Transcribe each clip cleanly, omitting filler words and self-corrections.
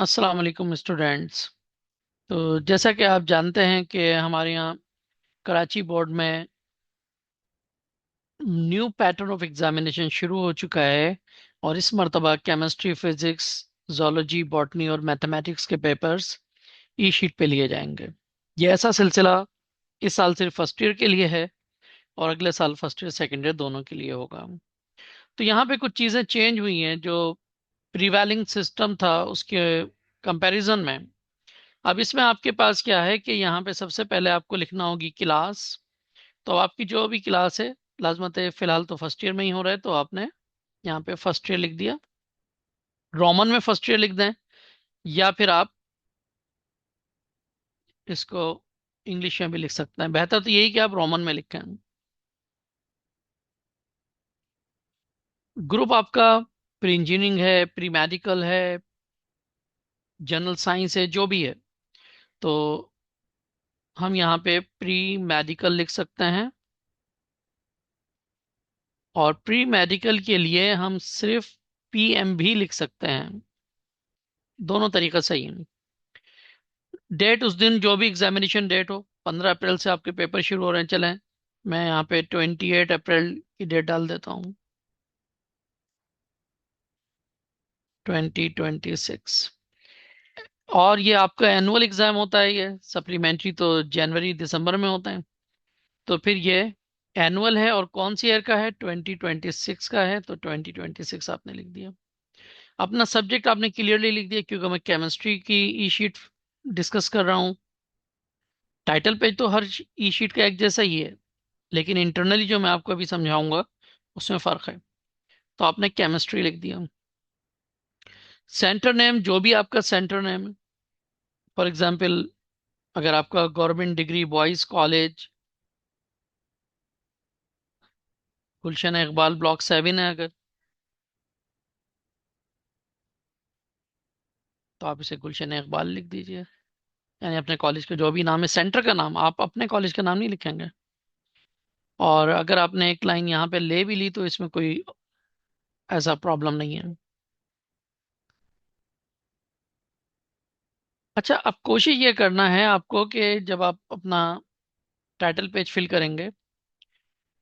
अस्सलाम वालेकुम स्टूडेंट्स। तो जैसा कि आप जानते हैं कि हमारे यहाँ कराची बोर्ड में न्यू पैटर्न ऑफ एग्जामिनेशन शुरू हो चुका है। और इस मर्तबा केमिस्ट्री, फिजिक्स, जोलॉजी, बॉटनी और मैथमेटिक्स के पेपर्स ई शीट पे लिए जाएंगे। ये ऐसा सिलसिला इस साल सिर्फ फर्स्ट ईयर के लिए है और अगले साल फर्स्ट ईयर सेकेंड ईयर दोनों के लिए होगा। तो यहाँ पे कुछ चीज़ें चेंज हुई हैं जो प्रीवैलिंग सिस्टम था उसके कंपैरिजन में। अब इसमें आपके पास क्या है कि यहाँ पे सबसे पहले आपको लिखना होगी क्लास। तो आपकी जो भी क्लास है, लाजमत है फिलहाल तो फर्स्ट ईयर में ही हो रहा है, तो आपने यहाँ पे फर्स्ट ईयर लिख दिया। रोमन में फर्स्ट ईयर लिख दें, या फिर आप इसको इंग्लिश में भी लिख सकते हैं। बेहतर तो यही कि आप रोमन में लिखें। ग्रुप आपका प्री इंजीनियरिंग है, प्री मेडिकल है, जनरल साइंस है, जो भी है। तो हम यहाँ पे प्री मेडिकल लिख सकते हैं। और प्री मेडिकल के लिए हम सिर्फ पीएम भी लिख सकते हैं। दोनों तरीका सही है। डेट उस दिन जो भी एग्जामिनेशन डेट हो, 15 अप्रैल से आपके पेपर शुरू हो रहे हैं। चलें, मैं यहाँ पे 28 अप्रैल की डेट डाल देता हूँ, 2026। और ये आपका एनुअल एग्जाम होता है, ये सप्लीमेंट्री तो जनवरी दिसंबर में होता है। तो फिर ये एनुअल है और कौन सी ईयर का है, 2026 का है, तो 2026 आपने लिख दिया। अपना सब्जेक्ट आपने क्लियरली लिख दिया, क्योंकि मैं केमिस्ट्री की ई शीट डिस्कस कर रहा हूँ। टाइटल पेज तो हर ई शीट का एक जैसा ही है, लेकिन इंटरनली जो मैं आपको अभी समझाऊंगा उसमें फ़र्क है। तो आपने केमिस्ट्री लिख दिया। सेंटर नेम जो भी आपका सेंटर नेम है, फॉर एग्जांपल अगर आपका गवर्नमेंट डिग्री बॉयज़ कॉलेज गुलशन इकबाल ब्लॉक 7 है अगर, तो आप इसे गुलशन इकबाल लिख दीजिए। यानी अपने कॉलेज का जो भी नाम है, सेंटर का नाम, आप अपने कॉलेज का नाम नहीं लिखेंगे। और अगर आपने एक लाइन यहाँ पे ले भी ली तो इसमें कोई ऐसा प्रॉब्लम नहीं है। अच्छा, अब कोशिश ये करना है आपको कि जब आप अपना टाइटल पेज फिल करेंगे,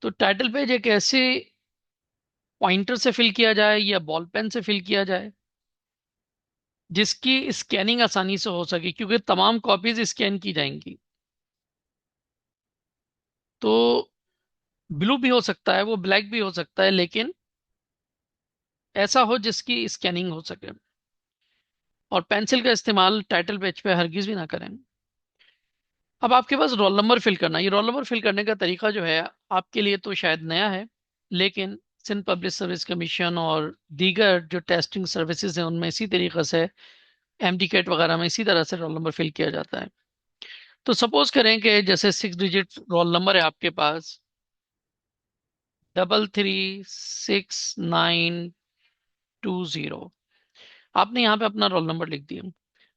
तो टाइटल पेज एक ऐसे पॉइंटर से फिल किया जाए या बॉल पेन से फिल किया जाए जिसकी स्कैनिंग आसानी से हो सके, क्योंकि तमाम कॉपीज स्कैन की जाएंगी। तो ब्लू भी हो सकता है, वो ब्लैक भी हो सकता है, लेकिन ऐसा हो जिसकी स्कैनिंग हो सके। और पेंसिल का इस्तेमाल टाइटल पेज पे हरगिज भी ना करें। अब आपके पास रोल नंबर फिल करना, ये रोल नंबर फिल करने का तरीका जो है आपके लिए तो शायद नया है, लेकिन सिंध पब्लिक सर्विस कमीशन और दीगर जो टेस्टिंग सर्विसेज हैं उनमें इसी तरीके से, एमडी कैट वगैरह में इसी तरह से रोल नंबर फिल किया जाता है। तो सपोज करें कि जैसे 6 डिजिट रोल नंबर है आपके पास, 336920। आपने यहाँ पे अपना रोल नंबर लिख दिया।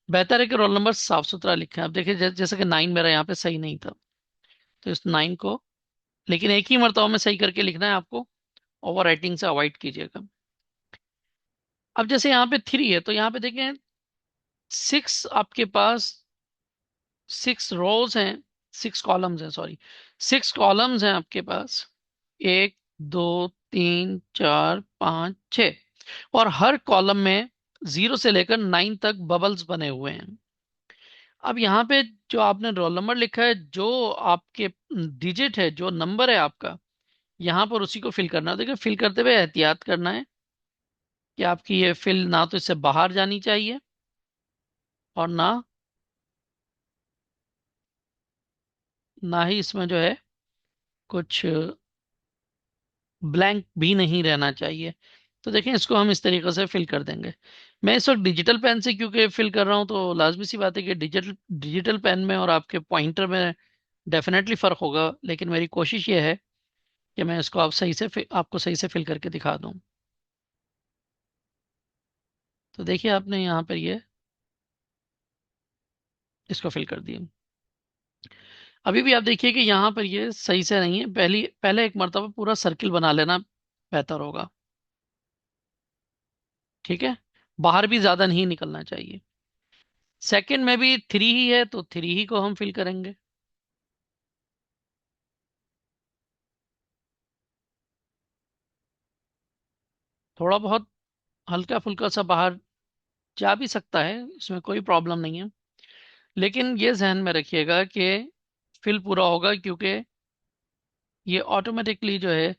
बेहतर है कि रोल नंबर साफ सुथरा लिखें। अब देखिए जैसे कि 9 मेरा यहाँ पे सही नहीं था, तो इस 9 को, लेकिन एक ही मरतबा में सही करके लिखना है आपको। ओवर राइटिंग से अवॉइड कीजिएगा। अब जैसे यहाँ पे 3 है, तो यहाँ पे देखें 6 आपके पास 6 रोज हैं, 6 कॉलम्स हैं, सॉरी, 6 कॉलम्स हैं आपके पास। 1 2 3 4 5 6। और हर कॉलम में 0 से लेकर 9 तक बबल्स बने हुए हैं। अब यहाँ पे जो आपने रोल नंबर लिखा है, जो आपके डिजिट है, जो नंबर है आपका, यहाँ पर उसी को फिल करना है। देखिए, फिल करते हुए एहतियात करना है कि आपकी ये फिल ना तो इससे बाहर जानी चाहिए और ना ना ही इसमें जो है कुछ ब्लैंक भी नहीं रहना चाहिए। तो देखें, इसको हम इस तरीके से फिल कर देंगे। मैं इस वक्त डिजिटल पेन से क्योंकि फिल कर रहा हूँ, तो लाजमी सी बात है कि डिजिटल डिजिटल पेन में और आपके पॉइंटर में डेफिनेटली फ़र्क होगा, लेकिन मेरी कोशिश ये है कि मैं इसको आपको सही से फिल करके दिखा दूँ। तो देखिए, आपने यहाँ पर ये इसको फिल कर दिया। अभी भी आप देखिए कि यहाँ पर ये सही से नहीं है। पहले एक मरतबा पूरा सर्किल बना लेना बेहतर होगा। ठीक है, बाहर भी ज़्यादा नहीं निकलना चाहिए। सेकंड में भी 3 ही है तो 3 ही को हम फिल करेंगे। थोड़ा बहुत हल्का फुल्का सा बाहर जा भी सकता है, इसमें कोई प्रॉब्लम नहीं है। लेकिन ये जहन में रखिएगा कि फिल पूरा होगा, क्योंकि ये ऑटोमेटिकली जो है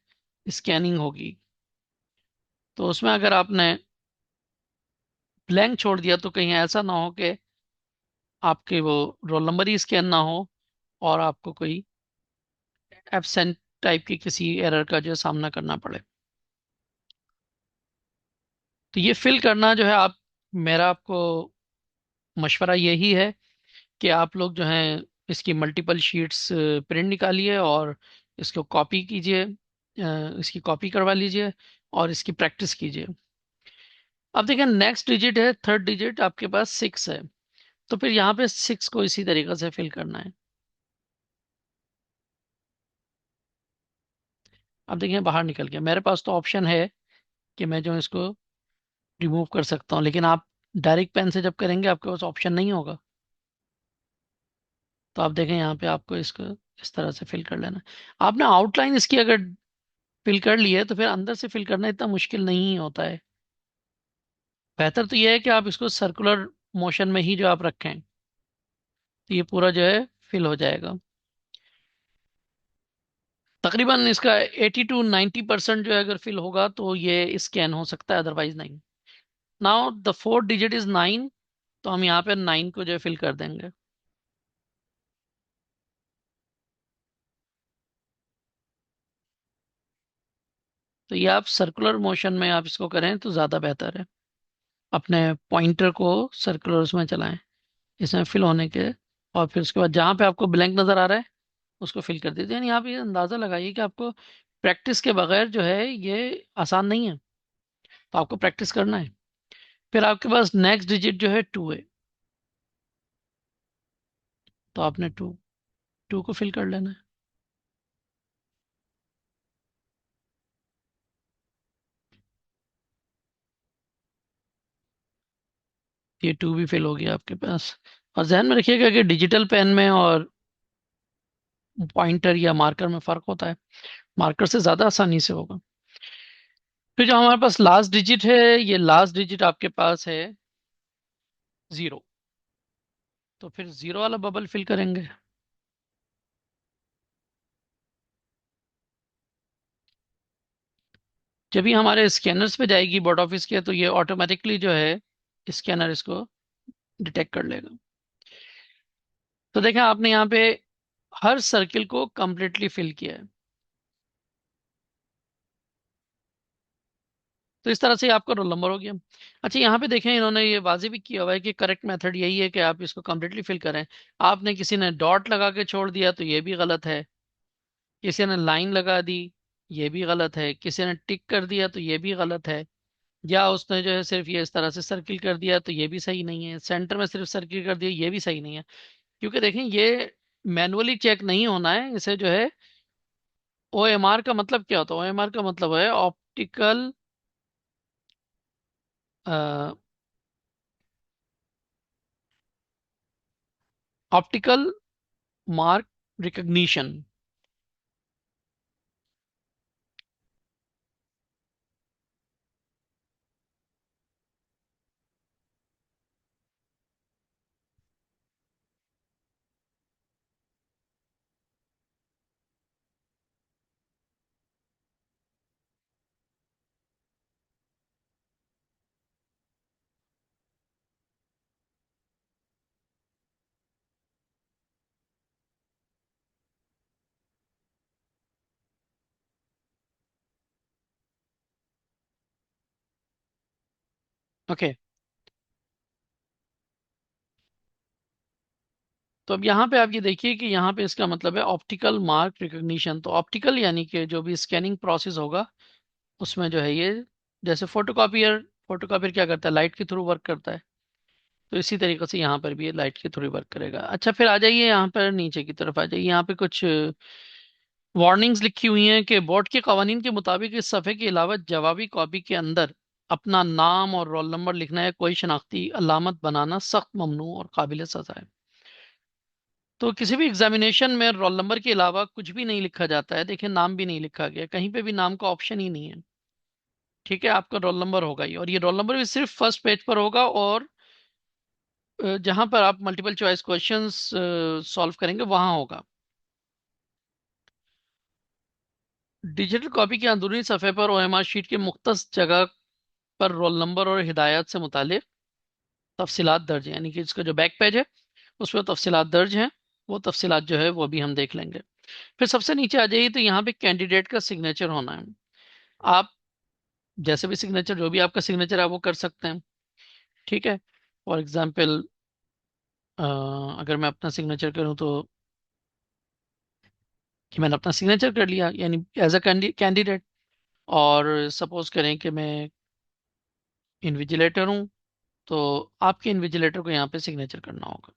स्कैनिंग होगी। तो उसमें अगर आपने ब्लैंक छोड़ दिया तो कहीं ऐसा ना हो कि आपके वो रोल नंबर ही स्कैन ना हो और आपको कोई एब्सेंट टाइप की किसी एरर का जो है सामना करना पड़े। तो ये फिल करना जो है, आप मेरा आपको मशवरा यही है कि आप लोग जो हैं इसकी मल्टीपल शीट्स प्रिंट निकालिए और इसको कॉपी कीजिए, इसकी कॉपी करवा लीजिए और इसकी प्रैक्टिस कीजिए। अब देखिए, नेक्स्ट डिजिट है, थर्ड डिजिट आपके पास 6 है। तो फिर यहाँ पे 6 को इसी तरीके से फिल करना है। अब देखिए बाहर निकल गया, मेरे पास तो ऑप्शन है कि मैं जो इसको रिमूव कर सकता हूँ, लेकिन आप डायरेक्ट पेन से जब करेंगे आपके पास ऑप्शन नहीं होगा। तो आप देखें यहाँ पे आपको इसको इस तरह से फिल कर लेना है। आपने आउटलाइन इसकी अगर फिल कर ली है तो फिर अंदर से फिल करना इतना मुश्किल नहीं होता है। बेहतर तो यह है कि आप इसको सर्कुलर मोशन में ही जो आप रखें, तो ये पूरा जो है फिल हो जाएगा। तकरीबन इसका 80 to 90% जो है अगर फिल होगा तो ये स्कैन हो सकता है, अदरवाइज नहीं। Now the fourth digit is 9, तो हम यहाँ पे 9 को जो है फिल कर देंगे। तो ये आप सर्कुलर मोशन में आप इसको करें तो ज़्यादा बेहतर है। अपने पॉइंटर को सर्कुलर उसमें चलाएं, इसमें फिल होने के, और फिर उसके बाद जहाँ पे आपको ब्लैंक नज़र आ रहा है उसको फिल कर दीजिए। यानी आप ये अंदाज़ा लगाइए कि आपको प्रैक्टिस के बगैर जो है ये आसान नहीं है, तो आपको प्रैक्टिस करना है। फिर आपके पास नेक्स्ट डिजिट जो है 2 है, तो आपने टू टू को फिल कर लेना है। ये 2 भी फिल हो गया आपके पास। और ध्यान में रखिएगा कि डिजिटल पेन में और पॉइंटर या मार्कर में फ़र्क होता है, मार्कर से ज़्यादा आसानी से होगा। फिर जो हमारे पास लास्ट डिजिट है, ये लास्ट डिजिट आपके पास है 0। तो फिर 0 वाला बबल फिल करेंगे। जब भी हमारे स्कैनर्स पे जाएगी बोर्ड ऑफिस के, तो ये ऑटोमेटिकली जो है स्कैनर इसको डिटेक्ट कर लेगा। तो देखें आपने यहाँ पे हर सर्किल को कंप्लीटली फिल किया है। तो इस तरह से आपका रोल नंबर हो गया। अच्छा, यहाँ पे देखें इन्होंने ये वाजे भी किया हुआ है कि करेक्ट मेथड यही है कि आप इसको कंप्लीटली फिल करें। आपने किसी ने डॉट लगा के छोड़ दिया तो ये भी गलत है, किसी ने लाइन लगा दी ये भी गलत है, किसी ने टिक कर दिया तो ये भी गलत है, या उसने जो है सिर्फ ये इस तरह से सर्किल कर दिया तो ये भी सही नहीं है, सेंटर में सिर्फ सर्किल कर दिया ये भी सही नहीं है। क्योंकि देखें ये मैनुअली चेक नहीं होना है, इसे जो है ओएमआर का मतलब क्या होता है? ओएमआर का मतलब है optical optical mark recognition. Okay, तो अब यहाँ पे आप ये देखिए कि यहाँ पे इसका मतलब है ऑप्टिकल मार्क रिकग्निशन। तो ऑप्टिकल यानी कि जो भी स्कैनिंग प्रोसेस होगा उसमें जो है ये, जैसे फोटोकॉपियर, फोटोकॉपियर क्या करता है? लाइट के थ्रू वर्क करता है। तो इसी तरीके से यहाँ पर भी ये लाइट के थ्रू वर्क करेगा। अच्छा, फिर आ जाइए यहाँ पर नीचे की तरफ आ जाइए। यहाँ पे कुछ वार्निंग्स लिखी हुई हैं कि बोर्ड के कवानीन के मुताबिक इस सफ़े के अलावा जवाबी कॉपी के अंदर अपना नाम और रोल नंबर लिखना है कोई शनाख्ती अलामत बनाना सख्त ममनू और काबिल सजा है। तो किसी भी एग्जामिनेशन में रोल नंबर के अलावा कुछ भी नहीं लिखा जाता है। देखिए, नाम भी नहीं लिखा गया, कहीं पे भी नाम का ऑप्शन ही नहीं है। ठीक है, आपका रोल नंबर होगा ही, और ये रोल नंबर भी सिर्फ फर्स्ट पेज पर होगा, और जहां पर आप मल्टीपल चॉइस क्वेश्चंस सॉल्व करेंगे वहां होगा। डिजिटल कॉपी के अंदरूनी सफ़े पर ओएमआर शीट के मुख्तस जगह पर रोल नंबर और हिदायत से मुतालिक तफसीलात दर्ज है, यानी कि इसका जो बैक पेज है उसमें तफसीलात दर्ज हैं। वो तफसीलात जो है वो भी हम देख लेंगे। फिर सबसे नीचे आ जाइए, तो यहाँ पे कैंडिडेट का सिग्नेचर होना है। आप जैसे भी सिग्नेचर, जो भी आपका सिग्नेचर है वो कर सकते हैं। ठीक है, फॉर एग्जाम्पल अगर मैं अपना सिग्नेचर करूँ तो कि मैंने अपना सिग्नेचर कर लिया यानी एज अ कैंडिडेट, और सपोज करें कि मैं इन्विजिलेटर हूँ, तो आपके इन्विजिलेटर को यहाँ पे सिग्नेचर करना होगा।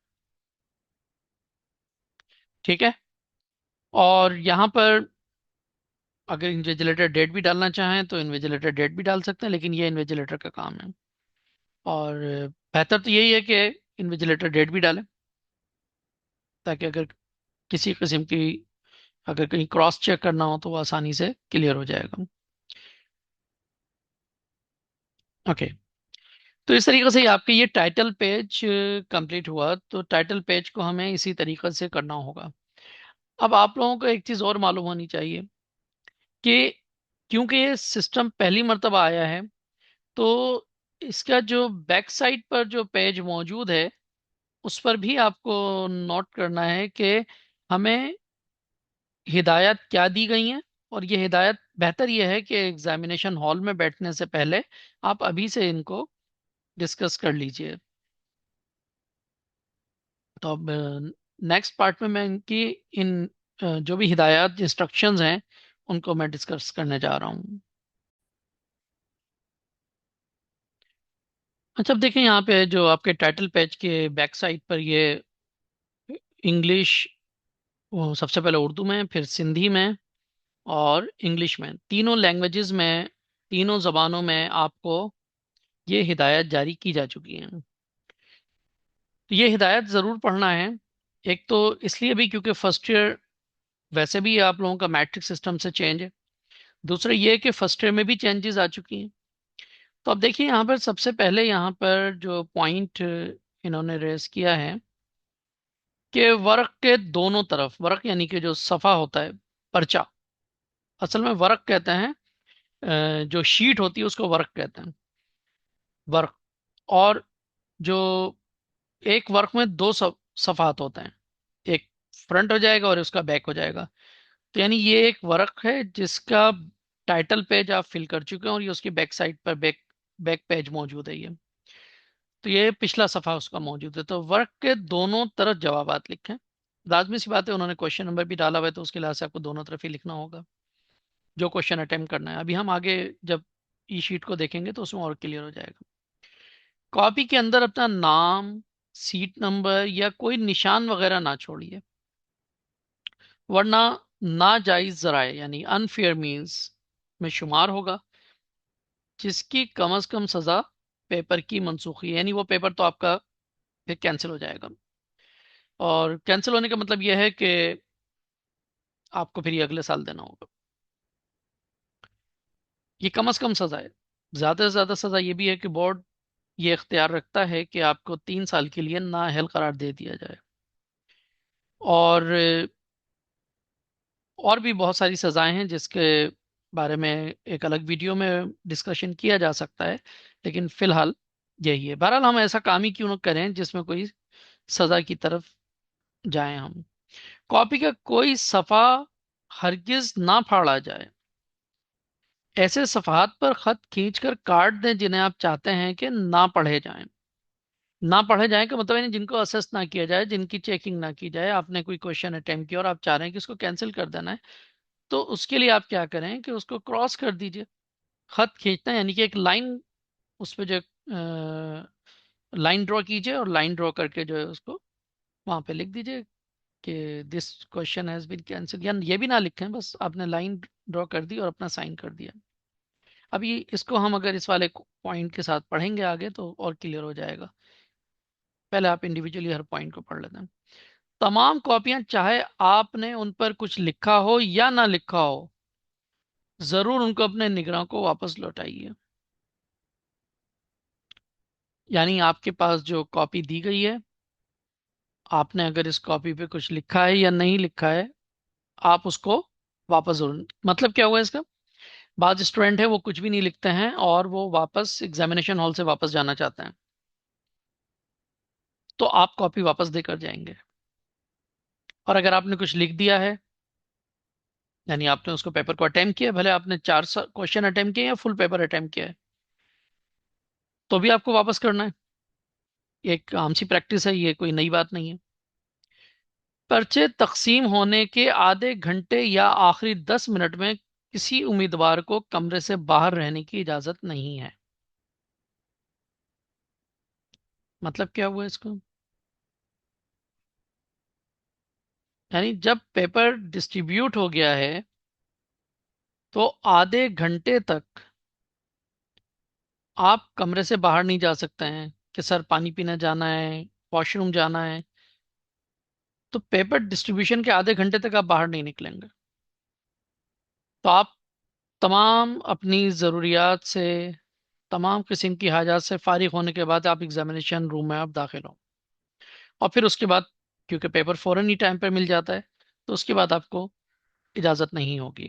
ठीक है, और यहाँ पर अगर इन्विजिलेटर डेट भी डालना चाहें तो इन्विजिलेटर डेट भी डाल सकते हैं, लेकिन ये इन्विजिलेटर का काम है। और बेहतर तो यही है कि इन्विजिलेटर डेट भी डालें, ताकि अगर किसी किस्म की अगर कहीं क्रॉस चेक करना हो तो वो आसानी से क्लियर हो जाएगा। ओके, तो इस तरीके से ही आपके ये टाइटल पेज कंप्लीट हुआ। तो टाइटल पेज को हमें इसी तरीके से करना होगा। अब आप लोगों को एक चीज़ और मालूम होनी चाहिए कि क्योंकि ये सिस्टम पहली मर्तबा आया है, तो इसका जो बैक साइड पर जो पेज मौजूद है उस पर भी आपको नोट करना है कि हमें हिदायत क्या दी गई हैं। और ये हिदायत बेहतर ये है कि एग्जामिनेशन हॉल में बैठने से पहले आप अभी से इनको डिस्कस कर लीजिए। तो अब नेक्स्ट पार्ट में मैं इनकी इन जो भी हिदायत इंस्ट्रक्शंस हैं उनको मैं डिस्कस करने जा रहा हूँ। अच्छा, अब देखें यहाँ पे जो आपके टाइटल पेज के बैक साइड पर ये इंग्लिश, वो सबसे पहले उर्दू में, फिर सिंधी में और इंग्लिश में, तीनों लैंग्वेजेस में, तीनों जबानों में आपको ये हिदायत जारी की जा चुकी हैं। तो ये हिदायत ज़रूर पढ़ना है। एक तो इसलिए भी क्योंकि फर्स्ट ईयर वैसे भी आप लोगों का मैट्रिक सिस्टम से चेंज है। दूसरा ये कि फर्स्ट ईयर में भी चेंजेस आ चुकी हैं। तो अब देखिए, यहाँ पर सबसे पहले यहाँ पर जो पॉइंट इन्होंने रेस किया है कि वर्क के दोनों तरफ, वर्क यानी कि जो सफ़ा होता है, पर्चा, असल में वर्क कहते हैं। जो शीट होती है उसको वर्क कहते हैं, वर्क। और जो एक वर्क में दो सफ़ात होते हैं, एक फ्रंट हो जाएगा और उसका बैक हो जाएगा। तो यानी ये एक वर्क है जिसका टाइटल पेज आप फिल कर चुके हैं, और ये उसकी बैक साइड पर बैक बैक पेज मौजूद है ये। तो ये पिछला सफ़ा उसका मौजूद है। तो वर्क के दोनों तरफ जवाबात लिखें। लाजमी सी बात है, उन्होंने क्वेश्चन नंबर भी डाला हुआ है, तो उसके लिहाज से आपको दोनों तरफ ही लिखना होगा जो क्वेश्चन अटेम्प्ट करना है। अभी हम आगे जब ई शीट को देखेंगे तो उसमें और क्लियर हो जाएगा। कॉपी के अंदर अपना नाम, सीट नंबर या कोई निशान वगैरह ना छोड़िए, वरना नाजायज जराए यानी अनफेयर मीन्स में शुमार होगा, जिसकी कम से कम सजा पेपर की मनसूखी है। यानी वो पेपर तो आपका फिर कैंसिल हो जाएगा। और कैंसिल होने का मतलब यह है कि आपको फिर ये अगले साल देना होगा। ये कम से कम सजा है। ज्यादा से ज्यादा सजा ये भी है कि बोर्ड ये इख्तियार रखता है कि आपको 3 साल के लिए नाअहल करार दे दिया जाए। और भी बहुत सारी सजाएं हैं जिसके बारे में एक अलग वीडियो में डिस्कशन किया जा सकता है, लेकिन फिलहाल यही है। बहरहाल हम ऐसा काम ही क्यों न करें जिसमें कोई सजा की तरफ जाएं हम। कॉपी का कोई सफ़ा हरगिज ना फाड़ा जाए। ऐसे सफ़ात पर खत खींचकर काट दें जिन्हें आप चाहते हैं कि ना पढ़े जाएं। ना पढ़े जाएं का मतलब है जिनको असेस ना किया जाए, जिनकी चेकिंग ना की जाए। आपने कोई क्वेश्चन अटेम्प्ट किया और आप चाह रहे हैं कि उसको कैंसिल कर देना है, तो उसके लिए आप क्या करें कि उसको क्रॉस कर दीजिए। खत खींचना यानी कि एक लाइन, उस पर जो लाइन ड्रॉ कीजिए, और लाइन ड्रॉ करके जो है उसको वहां पे लिख दीजिए कि this question has been cancel. या ये भी ना लिखें, बस आपने लाइन ड्रॉ कर दी और अपना साइन कर दिया। अभी इसको हम अगर इस वाले पॉइंट के साथ पढ़ेंगे आगे तो और क्लियर हो जाएगा। पहले आप इंडिविजुअली हर पॉइंट को पढ़ लेते हैं। तमाम कॉपियां, चाहे आपने उन पर कुछ लिखा हो या ना लिखा हो, जरूर उनको अपने निगरान को वापस लौटाइए। यानी आपके पास जो कॉपी दी गई है, आपने अगर इस कॉपी पे कुछ लिखा है या नहीं लिखा है, आप उसको वापस जरूर, मतलब क्या हुआ इसका, बाद स्टूडेंट है वो कुछ भी नहीं लिखते हैं और वो वापस एग्जामिनेशन हॉल से वापस जाना चाहते हैं, तो आप कॉपी वापस देकर जाएंगे। और अगर आपने कुछ लिख दिया है, यानी आपने उसको पेपर को अटेम्प्ट किया, भले आपने 4 क्वेश्चन अटेम्प्ट किए या फुल पेपर अटेम्प्ट किया है, तो भी आपको वापस करना है। ये एक आम सी प्रैक्टिस है, ये कोई नई बात नहीं है। पर्चे तकसीम होने के आधे घंटे या आखिरी 10 मिनट में किसी उम्मीदवार को कमरे से बाहर रहने की इजाजत नहीं है। मतलब क्या हुआ इसको, यानी जब पेपर डिस्ट्रीब्यूट हो गया है तो आधे घंटे तक आप कमरे से बाहर नहीं जा सकते हैं कि सर पानी पीने जाना है, वॉशरूम जाना है। तो पेपर डिस्ट्रीब्यूशन के आधे घंटे तक आप बाहर नहीं निकलेंगे। तो आप तमाम अपनी ज़रूरियात से, तमाम किस्म की हाजात से फारिग होने के बाद आप एग्जामिनेशन रूम में आप दाखिल हो। और फिर उसके बाद, क्योंकि पेपर फौरन ही टाइम पर मिल जाता है, तो उसके बाद आपको इजाज़त नहीं होगी।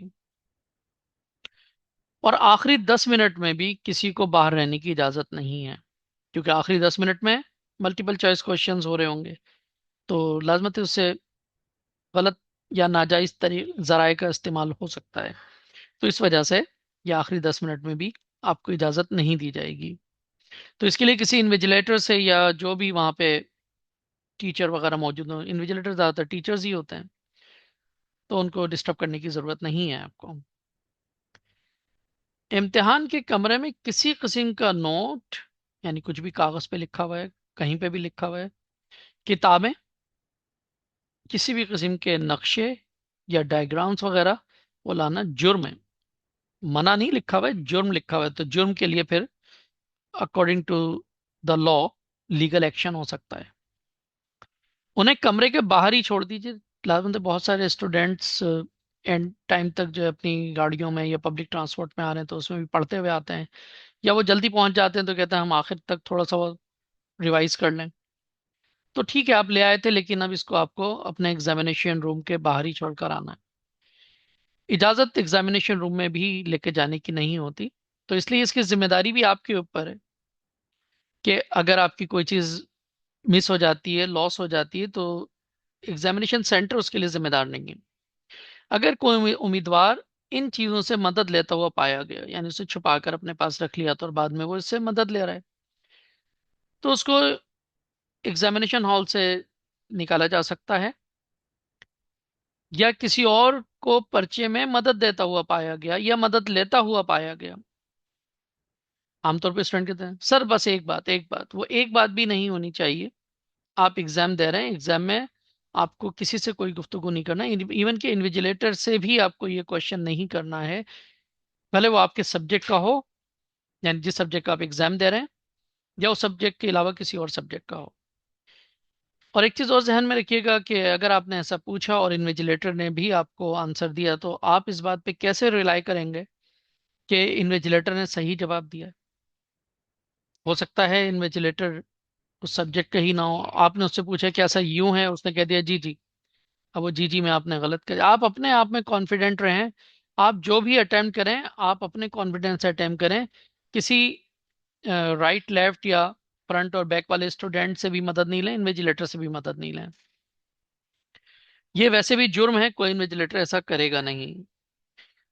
और आखिरी 10 मिनट में भी किसी को बाहर रहने की इजाज़त नहीं है, क्योंकि आखिरी 10 मिनट में मल्टीपल चॉइस क्वेश्चंस हो रहे होंगे, तो लाजमत उससे गलत या नाजायज जराए का इस्तेमाल हो सकता है। तो इस वजह से ये आखिरी 10 मिनट में भी आपको इजाज़त नहीं दी जाएगी। तो इसके लिए किसी इन्विजिलेटर से, या जो भी वहाँ पे टीचर वगैरह मौजूद हो, इन्विजिलेटर ज़्यादातर टीचर्स ही होते हैं, तो उनको डिस्टर्ब करने की ज़रूरत नहीं है आपको। इम्तिहान के कमरे में किसी किस्म का नोट, यानी कुछ भी कागज़ पे लिखा हुआ है, कहीं पे भी लिखा हुआ है, किताबें, किसी भी किस्म के नक्शे या डायग्राम्स वगैरह, वो लाना जुर्म है। मना नहीं लिखा हुआ है, जुर्म लिखा हुआ है, तो जुर्म के लिए फिर according to the law legal action हो सकता है। उन्हें कमरे के बाहर ही छोड़ दीजिए। लाजमन है, बहुत सारे स्टूडेंट्स एंड टाइम तक जो है अपनी गाड़ियों में या पब्लिक ट्रांसपोर्ट में आ रहे हैं, तो उसमें भी पढ़ते हुए आते हैं, या वो जल्दी पहुंच जाते हैं तो कहते हैं हम आखिर तक थोड़ा सा रिवाइज कर लें। तो ठीक है, आप ले आए थे, लेकिन अब इसको आपको अपने एग्जामिनेशन रूम के बाहर ही छोड़कर आना है। इजाज़त एग्जामिनेशन रूम में भी लेके जाने की नहीं होती। तो इसलिए इसकी जिम्मेदारी भी आपके ऊपर है कि अगर आपकी कोई चीज़ मिस हो जाती है, लॉस हो जाती है, तो एग्जामिनेशन सेंटर उसके लिए जिम्मेदार नहीं है। अगर कोई उम्मीदवार इन चीज़ों से मदद लेता हुआ पाया गया, यानी उसे छुपा कर अपने पास रख लिया था और बाद में वो इससे मदद ले रहा है, तो उसको एग्जामिनेशन हॉल से निकाला जा सकता है। या किसी और को पर्चे में मदद देता हुआ पाया गया या मदद लेता हुआ पाया गया। आमतौर पर स्टूडेंट कहते हैं सर बस एक बात, वो एक बात भी नहीं होनी चाहिए। आप एग्जाम दे रहे हैं, एग्जाम में आपको किसी से कोई गुफ्तगू नहीं करना, इवन के इन्विजिलेटर से भी आपको ये क्वेश्चन नहीं करना है, भले वो आपके सब्जेक्ट का हो, यानी जिस सब्जेक्ट का आप एग्जाम दे रहे हैं, या उस सब्जेक्ट के अलावा किसी और सब्जेक्ट का हो। और एक चीज़ और जहन में रखिएगा कि अगर आपने ऐसा पूछा और इन्विजिलेटर ने भी आपको आंसर दिया, तो आप इस बात पे कैसे रिलाई करेंगे कि इन्विजिलेटर ने सही जवाब दिया है। हो सकता है इन्विजिलेटर उस सब्जेक्ट का ही ना हो, आपने उससे पूछा कि ऐसा यूं है, उसने कह दिया जी जी। अब वो जी जी में आपने गलत कर, आप अपने आप में कॉन्फिडेंट रहें। आप जो भी अटेम्प्ट करें, आप अपने कॉन्फिडेंस से अटेम्प्ट करें। किसी राइट लेफ्ट या फ्रंट और बैक वाले स्टूडेंट से भी मदद नहीं लें, इन्विजिलेटर से भी मदद नहीं लें। ये वैसे भी जुर्म है, कोई इन्विजिलेटर ऐसा करेगा नहीं।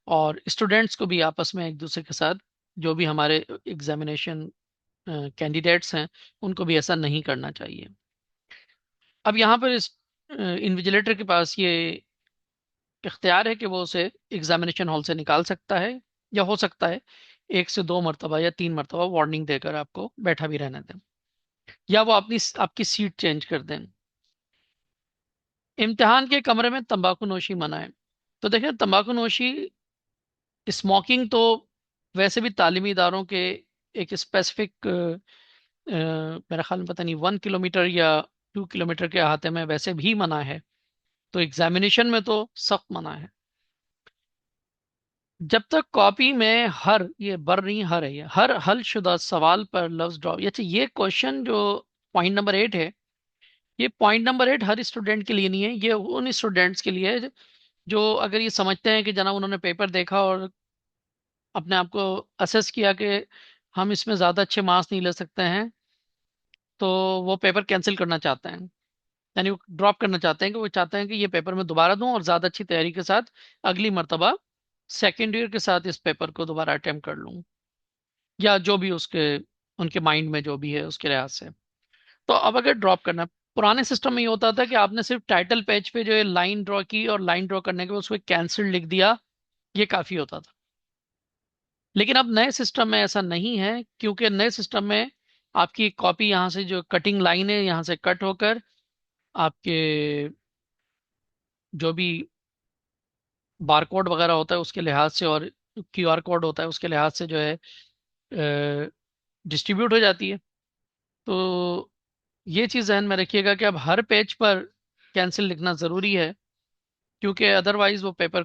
और स्टूडेंट्स को भी आपस में एक दूसरे के साथ, जो भी हमारे एग्जामिनेशन कैंडिडेट्स हैं, उनको भी ऐसा नहीं करना चाहिए। अब यहाँ पर इस इन्विजिलेटर के पास ये इख्तियार है कि वो उसे एग्जामिनेशन हॉल से निकाल सकता है, या हो सकता है 1 से 2 मरतबा या 3 मरतबा वार्निंग देकर आपको बैठा भी रहने दें, या वो अपनी आपकी सीट चेंज कर दें। इम्तिहान के कमरे में तंबाकू नोशी मना है। तो देखें, तंबाकू नोशी, स्मोकिंग तो वैसे भी तालीमी इदारों के एक स्पेसिफिक मेरा ख्याल में पता नहीं 1 किलोमीटर या 2 किलोमीटर के अहाते में वैसे भी मना है, तो एग्जामिनेशन में तो सख्त मना है। जब तक कॉपी में हर, ये बर नहीं हर है, ये हर हल शुदा सवाल पर लफ्ज ड्रॉप, अच्छा ये क्वेश्चन जो पॉइंट नंबर 8 है, ये पॉइंट नंबर 8 हर स्टूडेंट के लिए नहीं है, ये उन स्टूडेंट्स के लिए है जो अगर ये समझते हैं कि जनाब उन्होंने पेपर देखा और अपने आप को असेस किया कि हम इसमें ज़्यादा अच्छे मार्क्स नहीं ले सकते हैं, तो वो पेपर कैंसिल करना चाहते हैं, यानी वो ड्रॉप करना चाहते हैं, कि वो चाहते हैं कि ये पेपर मैं दोबारा दूं और ज़्यादा अच्छी तैयारी के साथ अगली मर्तबा सेकेंड ईयर के साथ इस पेपर को दोबारा अटेम्प्ट कर लूं, या जो भी उसके उनके माइंड में जो भी है उसके लिहाज से। तो अब अगर ड्रॉप करना, पुराने सिस्टम में ये होता था कि आपने सिर्फ टाइटल पेज पे जो है लाइन ड्रॉ की और लाइन ड्रॉ करने के बाद उसको कैंसिल लिख दिया, ये काफ़ी होता था। लेकिन अब नए सिस्टम में ऐसा नहीं है, क्योंकि नए सिस्टम में आपकी कॉपी यहाँ से जो कटिंग लाइन है यहाँ से कट होकर आपके जो भी बारकोड वगैरह होता है उसके लिहाज से और क्यूआर कोड होता है उसके लिहाज से जो है डिस्ट्रीब्यूट हो जाती है। तो ये चीज़ ध्यान में रखिएगा कि अब हर पेज पर कैंसिल लिखना ज़रूरी है, क्योंकि अदरवाइज वो पेपर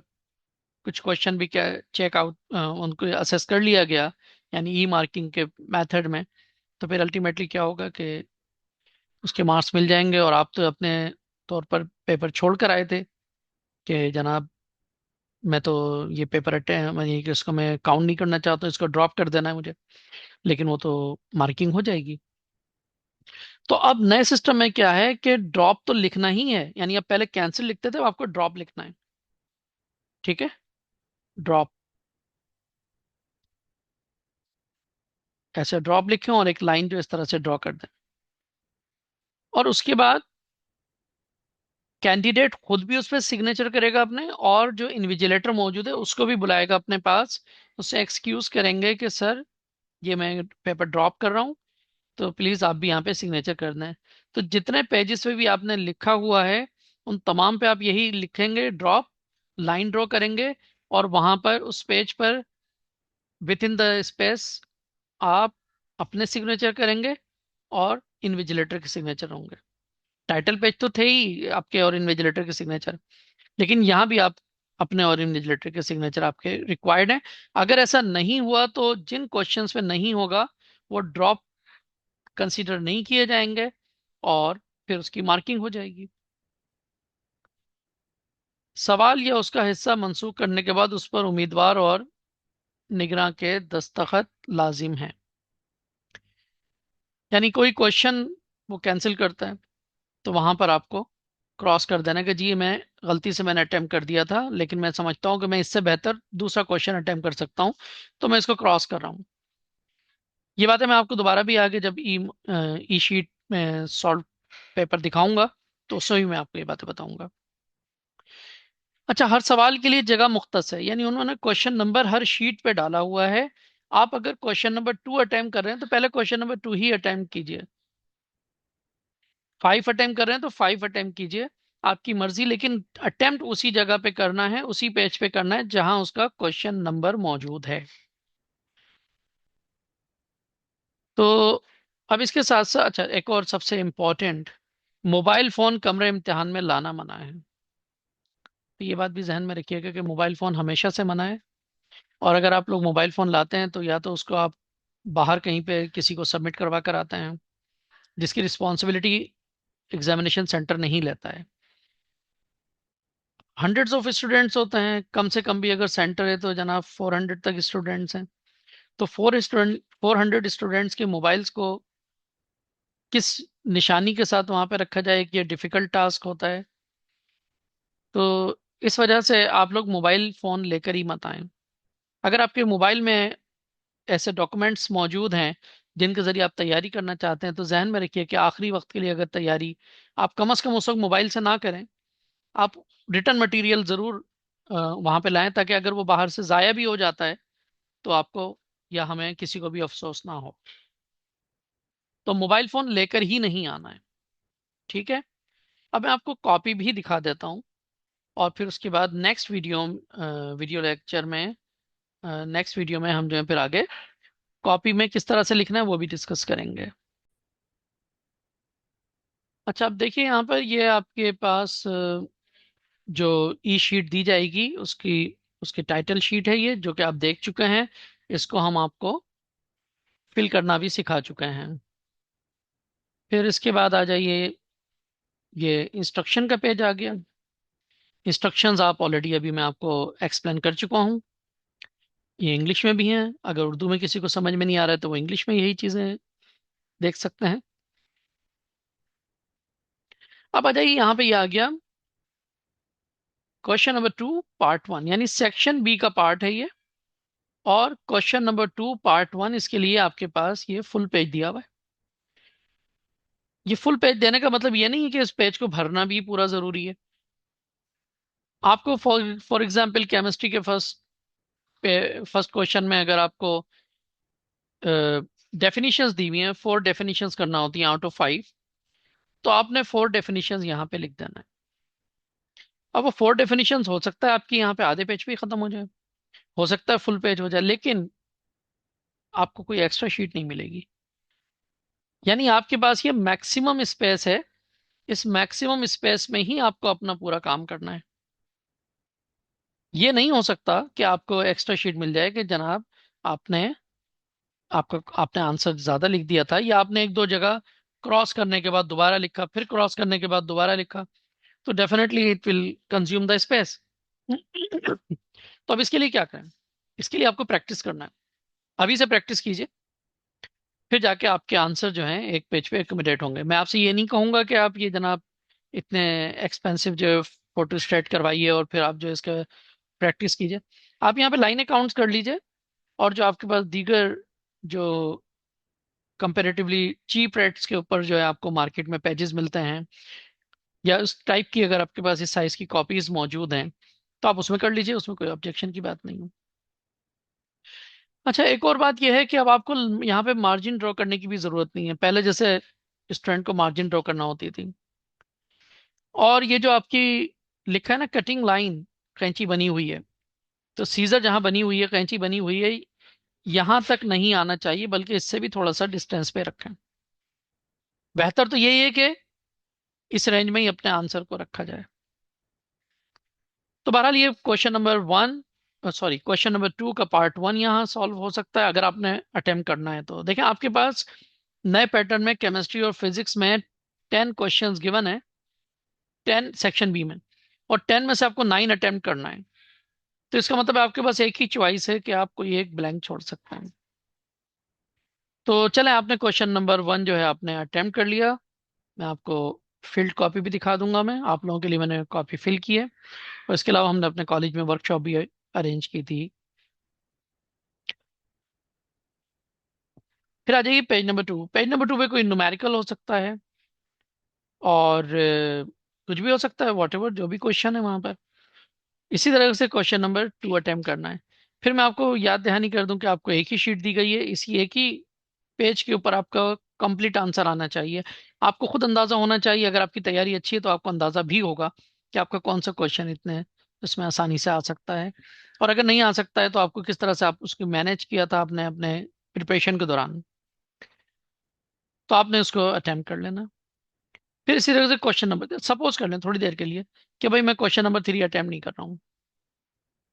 कुछ क्वेश्चन भी क्या चेक आउट उनको असेस कर लिया गया, यानी ई मार्किंग के मेथड में, तो फिर अल्टीमेटली क्या होगा कि उसके मार्क्स मिल जाएंगे और आप तो अपने तौर पर पेपर छोड़ कर आए थे कि जनाब मैं तो ये पेपर मैं ये कि इसको मैं काउंट नहीं करना चाहता हूँ, इसको ड्रॉप कर देना है मुझे, लेकिन वो तो मार्किंग हो जाएगी। तो अब नए सिस्टम में क्या है कि ड्रॉप तो लिखना ही है, यानी आप पहले कैंसिल लिखते थे, अब आपको ड्रॉप लिखना है। ठीक है, ड्रॉप, ऐसे ड्रॉप लिखें और एक लाइन जो इस तरह से ड्रॉ कर दें, और उसके बाद कैंडिडेट खुद भी उस पर सिग्नेचर करेगा अपने, और जो इन्विजिलेटर मौजूद है उसको भी बुलाएगा अपने पास, उससे एक्सक्यूज करेंगे कि सर ये मैं पेपर ड्रॉप कर रहा हूँ, तो प्लीज आप भी यहाँ पे सिग्नेचर करना है। तो जितने पेजेस पे भी आपने लिखा हुआ है उन तमाम पे आप यही लिखेंगे ड्रॉप, लाइन ड्रॉ करेंगे, और वहां पर उस पेज पर विद इन द स्पेस आप अपने सिग्नेचर करेंगे और इन्विजिलेटर के सिग्नेचर होंगे। टाइटल पेज तो थे ही आपके और इन्विजिलेटर के सिग्नेचर, लेकिन यहाँ भी आप अपने और इन्विजिलेटर के सिग्नेचर आपके रिक्वायर्ड हैं। अगर ऐसा नहीं हुआ तो जिन क्वेश्चंस में नहीं होगा वो ड्रॉप कंसीडर नहीं किए जाएंगे और फिर उसकी मार्किंग हो जाएगी। सवाल या उसका हिस्सा मंसूख करने के बाद उस पर उम्मीदवार और निगरां के दस्तखत लाजिम हैं, यानी कोई क्वेश्चन वो कैंसिल करता है तो वहां पर आपको क्रॉस कर देना कि जी मैं गलती से मैंने अटेम्प्ट कर दिया था, लेकिन मैं समझता हूँ कि मैं इससे बेहतर दूसरा क्वेश्चन अटेम्प्ट कर सकता हूँ, तो मैं इसको क्रॉस कर रहा हूँ। ये बातें मैं आपको दोबारा भी आगे जब ई शीट में सॉल्व पेपर दिखाऊंगा तो उसमें भी मैं आपको ये बातें बताऊंगा। अच्छा, हर सवाल के लिए जगह मुख्तस है, यानी उन्होंने क्वेश्चन नंबर हर शीट पे डाला हुआ है। आप अगर क्वेश्चन नंबर 2 अटेम्प्ट कर रहे हैं तो पहले क्वेश्चन नंबर 2 ही अटेम्प्ट कीजिए, 5 अटेम्प्ट कर रहे हैं तो 5 अटेम्प्ट कीजिए, आपकी मर्जी, लेकिन अटेम्प्ट उसी जगह पे करना है, उसी पेज पे करना है जहां उसका क्वेश्चन नंबर मौजूद है। तो अब इसके साथ साथ अच्छा एक और सबसे इम्पोर्टेंट, मोबाइल फोन कमरे इम्तिहान में लाना मना है। तो ये बात भी जहन में रखिएगा कि मोबाइल फोन हमेशा से मना है, और अगर आप लोग मोबाइल फोन लाते हैं तो या तो उसको आप बाहर कहीं पे किसी को सबमिट करवा कर आते हैं, जिसकी रिस्पॉन्सिबिलिटी एग्जामिनेशन सेंटर नहीं लेता है। हंड्रेड्स ऑफ स्टूडेंट्स होते हैं, कम से कम भी अगर सेंटर है तो जनाब 400 तक स्टूडेंट्स हैं, तो 400 स्टूडेंट्स के मोबाइल्स को किस निशानी के साथ वहां पे रखा जाए, कि ये डिफिकल्ट टास्क होता है। तो इस वजह से आप लोग मोबाइल फ़ोन लेकर ही मत आएं। अगर आपके मोबाइल में ऐसे डॉक्यूमेंट्स मौजूद हैं जिनके ज़रिए आप तैयारी करना चाहते हैं, तो जहन में रखिए कि आखिरी वक्त के लिए अगर तैयारी आप कम से कम उस वक्त मोबाइल से ना करें, आप रिटर्न मटेरियल ज़रूर वहाँ पे लाएं, ताकि अगर वो बाहर से ज़ाया भी हो जाता है तो आपको या हमें किसी को भी अफसोस ना हो। तो मोबाइल फ़ोन लेकर ही नहीं आना है, ठीक है। अब मैं आपको कॉपी भी दिखा देता हूँ, और फिर उसके बाद नेक्स्ट वीडियो लेक्चर में नेक्स्ट वीडियो में हम जो है फिर आगे कॉपी में किस तरह से लिखना है वो भी डिस्कस करेंगे। अच्छा, अब देखिए यहाँ पर ये आपके पास जो ई शीट दी जाएगी उसकी उसकी टाइटल शीट है ये, जो कि आप देख चुके हैं। इसको हम आपको फिल करना भी सिखा चुके हैं। फिर इसके बाद आ जाइए, ये इंस्ट्रक्शन का पेज आ गया। इंस्ट्रक्शंस आप ऑलरेडी अभी मैं आपको एक्सप्लेन कर चुका हूँ। ये इंग्लिश में भी हैं, अगर उर्दू में किसी को समझ में नहीं आ रहा है तो वो इंग्लिश में यही चीज़ें देख सकते हैं। अब आ जाइए, यहाँ पे ये आ गया क्वेश्चन नंबर 2 पार्ट 1, यानी सेक्शन बी का पार्ट है ये। और क्वेश्चन नंबर 2 पार्ट 1, इसके लिए आपके पास ये फुल पेज दिया हुआ है। ये फुल पेज देने का मतलब ये नहीं है कि इस पेज को भरना भी पूरा जरूरी है। आपको फॉर फॉर एग्जांपल केमिस्ट्री के फर्स्ट क्वेश्चन में अगर आपको डेफिनेशंस दी हुई हैं, 4 डेफिनेशंस करना होती हैं आउट ऑफ 5, तो आपने 4 डेफिनेशंस यहाँ पे लिख देना है। अब वो 4 डेफिनेशंस हो सकता है आपकी यहाँ पे आधे पेज पे ही खत्म हो जाए, हो सकता है फुल पेज हो जाए, लेकिन आपको कोई एक्स्ट्रा शीट नहीं मिलेगी। यानी आपके पास ये मैक्सिमम स्पेस है, इस मैक्सिमम स्पेस में ही आपको अपना पूरा काम करना है। ये नहीं हो सकता कि आपको एक्स्ट्रा शीट मिल जाए कि जनाब आपने आपने आंसर ज्यादा लिख दिया था, या आपने एक दो जगह क्रॉस करने के बाद दोबारा लिखा, फिर क्रॉस करने के बाद दोबारा लिखा, तो definitely it will consume the space. तो अब इसके लिए क्या करें? इसके लिए आपको प्रैक्टिस करना है। अभी से प्रैक्टिस कीजिए, फिर जाके आपके आंसर जो हैं एक पेज पे एकोमोडेट होंगे। मैं आपसे ये नहीं कहूंगा कि आप ये जनाब इतने एक्सपेंसिव जो फोटो स्टेट करवाइए और फिर आप जो इसका प्रैक्टिस कीजिए। आप यहाँ पे लाइनें काउंट्स कर लीजिए, और जो आपके पास दीगर जो कंपेरेटिवली चीप रेट्स के ऊपर जो है आपको मार्केट में पेजेस मिलते हैं, या उस टाइप की अगर आपके पास इस साइज की कॉपीज मौजूद हैं, तो आप उसमें कर लीजिए, उसमें कोई ऑब्जेक्शन की बात नहीं है। अच्छा, एक और बात यह है कि अब आपको यहाँ पे मार्जिन ड्रॉ करने की भी जरूरत नहीं है, पहले जैसे स्टूडेंट को मार्जिन ड्रॉ करना होती थी। और ये जो आपकी लिखा है ना कटिंग लाइन, कैंची बनी हुई है, तो सीजर जहां बनी हुई है, कैंची बनी हुई है, यहां तक नहीं आना चाहिए, बल्कि इससे भी थोड़ा सा डिस्टेंस पे रखें। बेहतर तो यही है कि इस रेंज में ही अपने आंसर को रखा जाए। तो बहरहाल ये question number 1, sorry question number 2 का पार्ट 1 यहाँ सॉल्व हो सकता है अगर आपने अटेम्प्ट करना है तो। देखें आपके पास नए पैटर्न में केमिस्ट्री और फिजिक्स में 10 क्वेश्चंस गिवन है, 10 सेक्शन बी में, और 10 में से आपको 9 अटेम्प्ट करना है। तो इसका मतलब है आपके पास एक ही चॉइस है कि आप कोई एक ब्लैंक छोड़ सकते हैं। तो चलें, आपने क्वेश्चन नंबर 1 जो है आपने अटेम्प्ट कर लिया। मैं आपको फील्ड कॉपी भी दिखा दूंगा, मैं आप लोगों के लिए मैंने कॉपी फिल की है। और इसके अलावा हमने अपने कॉलेज में वर्कशॉप भी अरेंज की थी। फिर आ जाइए पेज नंबर 2। पेज नंबर 2 पे कोई न्यूमेरिकल हो सकता है, और कुछ भी हो सकता है, वॉट एवर जो भी क्वेश्चन है वहां पर। इसी तरह से क्वेश्चन नंबर 2 अटेम्प्ट करना है। फिर मैं आपको याद दहानी कर दूं कि आपको एक ही शीट दी गई है, इसी एक ही पेज के ऊपर आपका कंप्लीट आंसर आना चाहिए। आपको खुद अंदाजा होना चाहिए, अगर आपकी तैयारी अच्छी है तो आपको अंदाजा भी होगा कि आपका कौन सा क्वेश्चन इतने इसमें आसानी से आ सकता है, और अगर नहीं आ सकता है तो आपको किस तरह से आप उसको मैनेज किया था आपने अपने प्रिपरेशन के दौरान। तो आपने उसको अटेम्प्ट कर लेना। फिर इसी तरह से क्वेश्चन नंबर, सपोज कर लें थोड़ी देर के लिए कि भाई मैं क्वेश्चन नंबर 3 अटेम्प्ट नहीं कर रहा हूँ,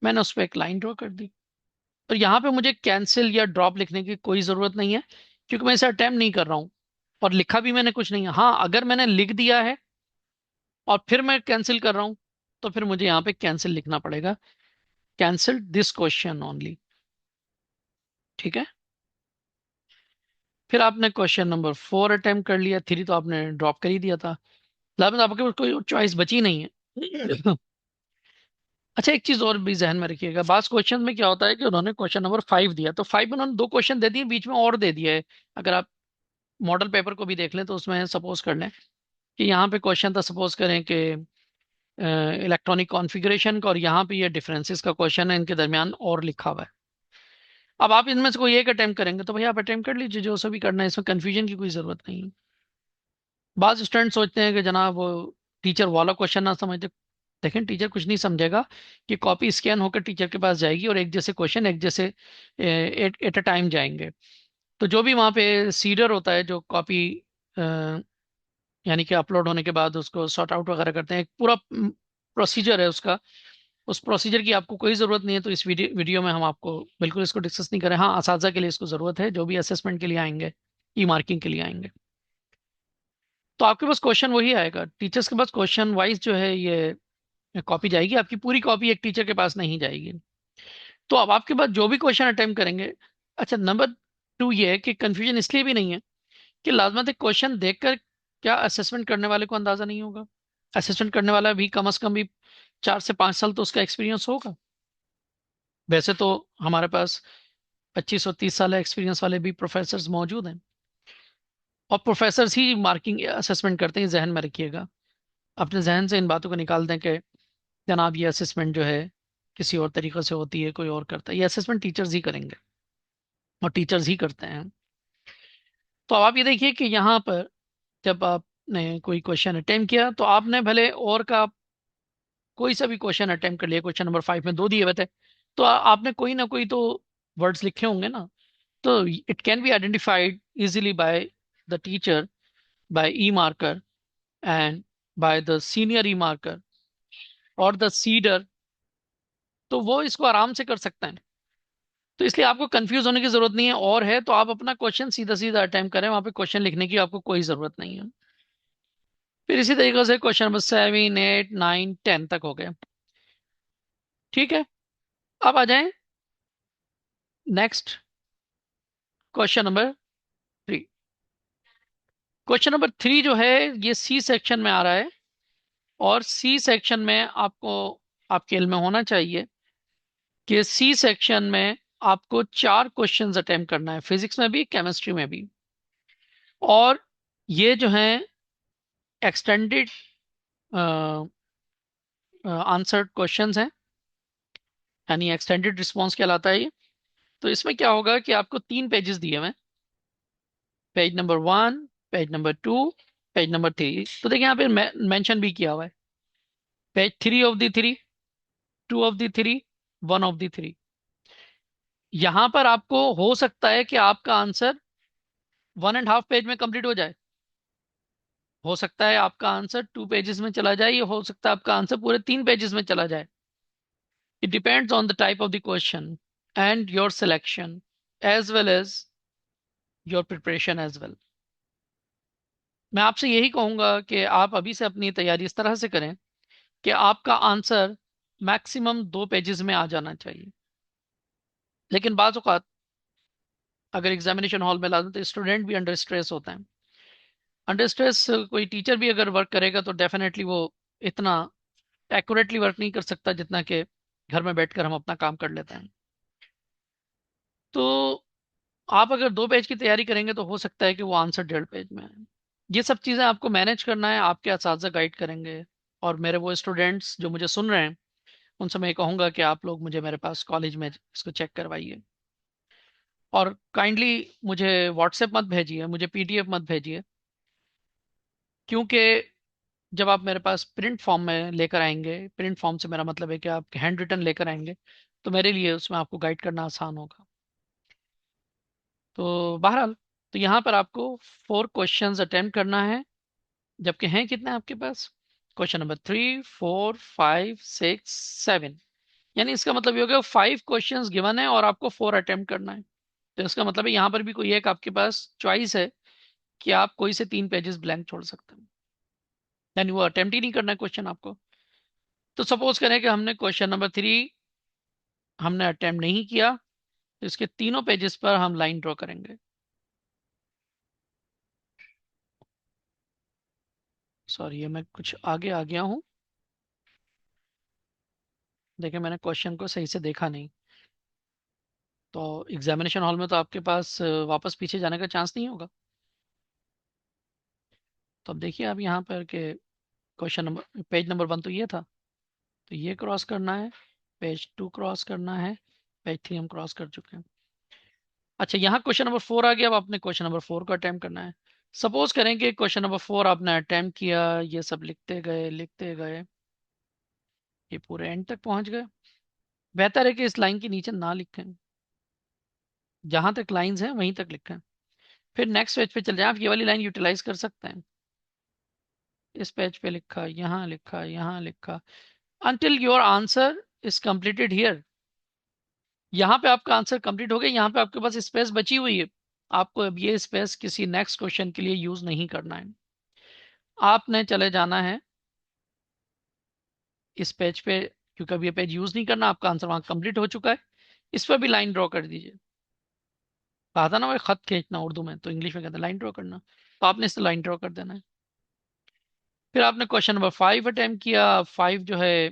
मैंने उस पर एक लाइन ड्रॉ कर दी। तो यहाँ पे मुझे कैंसिल या ड्रॉप लिखने की कोई ज़रूरत नहीं है, क्योंकि मैं इसे अटेम्प्ट नहीं कर रहा हूँ और लिखा भी मैंने कुछ नहीं है। हाँ, अगर मैंने लिख दिया है और फिर मैं कैंसिल कर रहा हूँ, तो फिर मुझे यहाँ पे कैंसिल लिखना पड़ेगा, कैंसिल दिस क्वेश्चन ओनली। ठीक है। फिर आपने क्वेश्चन नंबर 4 अटेम्प्ट कर लिया, 3 तो आपने ड्रॉप कर ही दिया था, मतलब आपके पास कोई चॉइस बची नहीं है। अच्छा, एक चीज और भी जहन में रखिएगा, बास क्वेश्चन में क्या होता है कि उन्होंने क्वेश्चन नंबर 5 दिया, तो 5 में उन्होंने 2 क्वेश्चन दे दिए, बीच में और दे दिया है। अगर आप मॉडल पेपर को भी देख लें तो उसमें सपोज कर लें कि यहाँ पे क्वेश्चन था, सपोज करें कि इलेक्ट्रॉनिक कॉन्फ़िगरेशन का, और यहाँ पे ये डिफरेंसेस का क्वेश्चन है, इनके दरमियान और लिखा हुआ है। अब आप इनमें से कोई एक अटेम्प्ट करेंगे तो भाई आप अटेम्प्ट कर लीजिए, जो सभी करना है, इसमें कन्फ्यूजन की कोई जरूरत नहीं है। बाज स्टूडेंट सोचते हैं कि जनाब वो टीचर वाला क्वेश्चन ना समझते, लेकिन टीचर कुछ नहीं समझेगा कि कॉपी स्कैन होकर टीचर के पास जाएगी और एक जैसे क्वेश्चन एक जैसे एट अ टाइम जाएंगे। तो जो भी वहाँ पे सीडर होता है जो कॉपी यानी कि अपलोड होने के बाद उसको सॉर्ट आउट वगैरह करते हैं, एक पूरा प्रोसीजर है उसका। उस प्रोसीजर की आपको कोई ज़रूरत नहीं है, तो इस वीडियो में हम आपको बिल्कुल इसको डिस्कस नहीं करें। हाँ, असातिज़ा के लिए इसको ज़रूरत है जो भी असेसमेंट के लिए आएंगे, ई मार्किंग के लिए आएंगे। तो आपके पास क्वेश्चन वही आएगा, टीचर्स के पास क्वेश्चन वाइज जो है ये कॉपी जाएगी, आपकी पूरी कॉपी एक टीचर के पास नहीं जाएगी। तो अब आपके पास जो भी क्वेश्चन अटेम्प्ट करेंगे। अच्छा, नंबर टू ये है कि कंफ्यूजन इसलिए भी नहीं है कि लाजमत एक क्वेश्चन देखकर क्या असेसमेंट करने वाले को अंदाजा नहीं होगा। असेसमेंट करने वाला भी कम से कम भी 4 से 5 साल तो उसका एक्सपीरियंस होगा। वैसे तो हमारे पास 25 और 30 साल एक्सपीरियंस वाले भी प्रोफेसर्स मौजूद हैं, और प्रोफेसर्स ही मार्किंग असेसमेंट करते हैं, जहन में रखिएगा। अपने जहन से इन बातों को निकाल दें कि जनाब ये असेसमेंट जो है किसी और तरीके से होती है, कोई और करता है। ये असेसमेंट टीचर्स ही करेंगे और टीचर्स ही करते हैं। तो अब आप ये देखिए कि यहाँ पर जब आपने कोई क्वेश्चन अटेम्प्ट किया तो आपने भले और का कोई सा भी क्वेश्चन अटेम्प्ट कर लिया, क्वेश्चन नंबर 5 में दो दिए हुए थे, तो आपने कोई ना कोई तो वर्ड्स लिखे होंगे ना। तो it can be identified easily by the teacher, by E marker and by the senior E marker और द सीडर। तो वो इसको आराम से कर सकते हैं। तो इसलिए आपको कंफ्यूज होने की जरूरत नहीं है, और है तो आप अपना क्वेश्चन सीधा सीधा अटेम्प्ट करें, वहां पे क्वेश्चन लिखने की आपको कोई जरूरत नहीं है। फिर इसी तरीके से क्वेश्चन नंबर 7, 8, 9, 10 तक हो गए। ठीक है, अब आ जाएं next, question number 3। Question number 3 जो है ये सी सेक्शन में आ रहा है, और सी सेक्शन में आपको आपके इल्म में होना चाहिए कि सी सेक्शन में आपको 4 क्वेश्चंस अटेम्प्ट करना है, फिजिक्स में भी केमिस्ट्री में भी। और ये जो है एक्सटेंडेड आंसर्ड क्वेश्चंस हैं, यानी एक्सटेंडेड रिस्पॉन्स कहलाता है ये। तो इसमें क्या होगा कि आपको 3 पेजेस दिए हुए हैं, page number 1, page number 2, page number 3। तो देखिए यहाँ पे मेंशन भी किया हुआ है, page 3 of the 3, 2 of the 3, 1 of the 3। यहां पर आपको हो सकता है कि आपका आंसर 1.5 पेज में कंप्लीट हो जाए, हो सकता है आपका आंसर 2 पेजेस में चला जाए, या हो सकता है आपका आंसर पूरे 3 पेजेस में चला जाए। It depends on the type of the question and your selection as well as your preparation as well. मैं आपसे यही कहूंगा कि आप अभी से अपनी तैयारी इस तरह से करें कि आपका आंसर मैक्सिमम 2 पेजेस में आ जाना चाहिए। लेकिन बाज़ औक़ात अगर एग्जामिनेशन हॉल में ला दो तो स्टूडेंट भी अंडर स्ट्रेस होते हैं। अंडर स्ट्रेस कोई टीचर भी अगर वर्क करेगा तो डेफिनेटली वो इतना एक्यूरेटली वर्क नहीं कर सकता जितना कि घर में बैठकर हम अपना काम कर लेते हैं। तो आप अगर 2 पेज की तैयारी करेंगे तो हो सकता है कि वो आंसर 1.5 पेज में है। ये सब चीज़ें आपको मैनेज करना है, आपके असातिज़ा गाइड करेंगे। और मेरे वो स्टूडेंट्स जो मुझे सुन रहे हैं उनसे मैं कहूँगा कि आप लोग मुझे मेरे पास कॉलेज में इसको चेक करवाइए, और काइंडली मुझे व्हाट्सएप मत भेजिए, मुझे पीडीएफ मत भेजिए। क्योंकि जब आप मेरे पास प्रिंट फॉर्म में लेकर आएंगे, प्रिंट फॉर्म से मेरा मतलब है कि आप हैंड रिटन लेकर आएंगे, तो मेरे लिए उसमें आपको गाइड करना आसान होगा। तो बहरहाल, तो यहाँ पर आपको 4 क्वेश्चंस अटेम्प्ट करना है, जबकि हैं कितने आपके पास, क्वेश्चन नंबर 3, 4, 5, 6, 7। यानी इसका मतलब ये हो गया 5 क्वेश्चंस गिवन है और आपको 4 अटेम्प्ट करना है। तो इसका मतलब है यहाँ पर भी कोई एक आपके पास चॉइस है कि आप कोई से 3 पेजेस ब्लैंक छोड़ सकते हैं, यानी वो अटेम्प्ट ही नहीं करना है क्वेश्चन आपको। तो सपोज करें कि हमने क्वेश्चन नंबर 3 हमने अटेम्प्ट नहीं किया, तो इसके तीनों पेजेस पर हम लाइन ड्रॉ करेंगे। सॉरी, ये मैं कुछ आगे आ गया हूँ। देखिए, मैंने क्वेश्चन को सही से देखा नहीं। तो एग्जामिनेशन हॉल में तो आपके पास वापस पीछे जाने का चांस नहीं होगा। तो अब देखिए आप यहाँ पर के क्वेश्चन नंबर पेज नंबर 1 तो ये था, तो ये क्रॉस करना है, पेज 2 क्रॉस करना है, पेज 3 हम क्रॉस कर चुके हैं। अच्छा, यहाँ क्वेश्चन नंबर 4 आ गया, अब आपने क्वेश्चन नंबर 4 को अटेम्प्ट करना है। सपोज करें कि क्वेश्चन नंबर 4 आपने अटेम्प्ट किया, ये सब लिखते गए लिखते गए, ये पूरे एंड तक पहुंच गए। बेहतर है कि इस लाइन के नीचे ना लिखें, जहां तक लाइंस हैं वहीं तक लिखें। फिर नेक्स्ट पेज पे चले जाएं, आप ये वाली लाइन यूटिलाइज कर सकते हैं। इस पेज पे लिखा, यहाँ लिखा, यहाँ लिखा, until your answer is completed here। यहाँ पे आपका आंसर कंप्लीट हो गया, यहाँ पे आपके पास स्पेस बची हुई है। आपको अब ये स्पेस किसी नेक्स्ट क्वेश्चन के लिए यूज नहीं करना है। आपने चले जाना है इस पेज पे, क्योंकि अब ये पेज यूज नहीं करना, आपका आंसर वहां कंप्लीट हो चुका है। इस पर भी लाइन ड्रॉ कर दीजिए। कहा था ना वो खत खींचना, उर्दू में तो इंग्लिश में कहते हैं लाइन ड्रॉ करना, तो आपने इस लाइन ड्रॉ कर देना है। फिर आपने क्वेश्चन नंबर 5 अटेम्प्ट किया। 5 जो है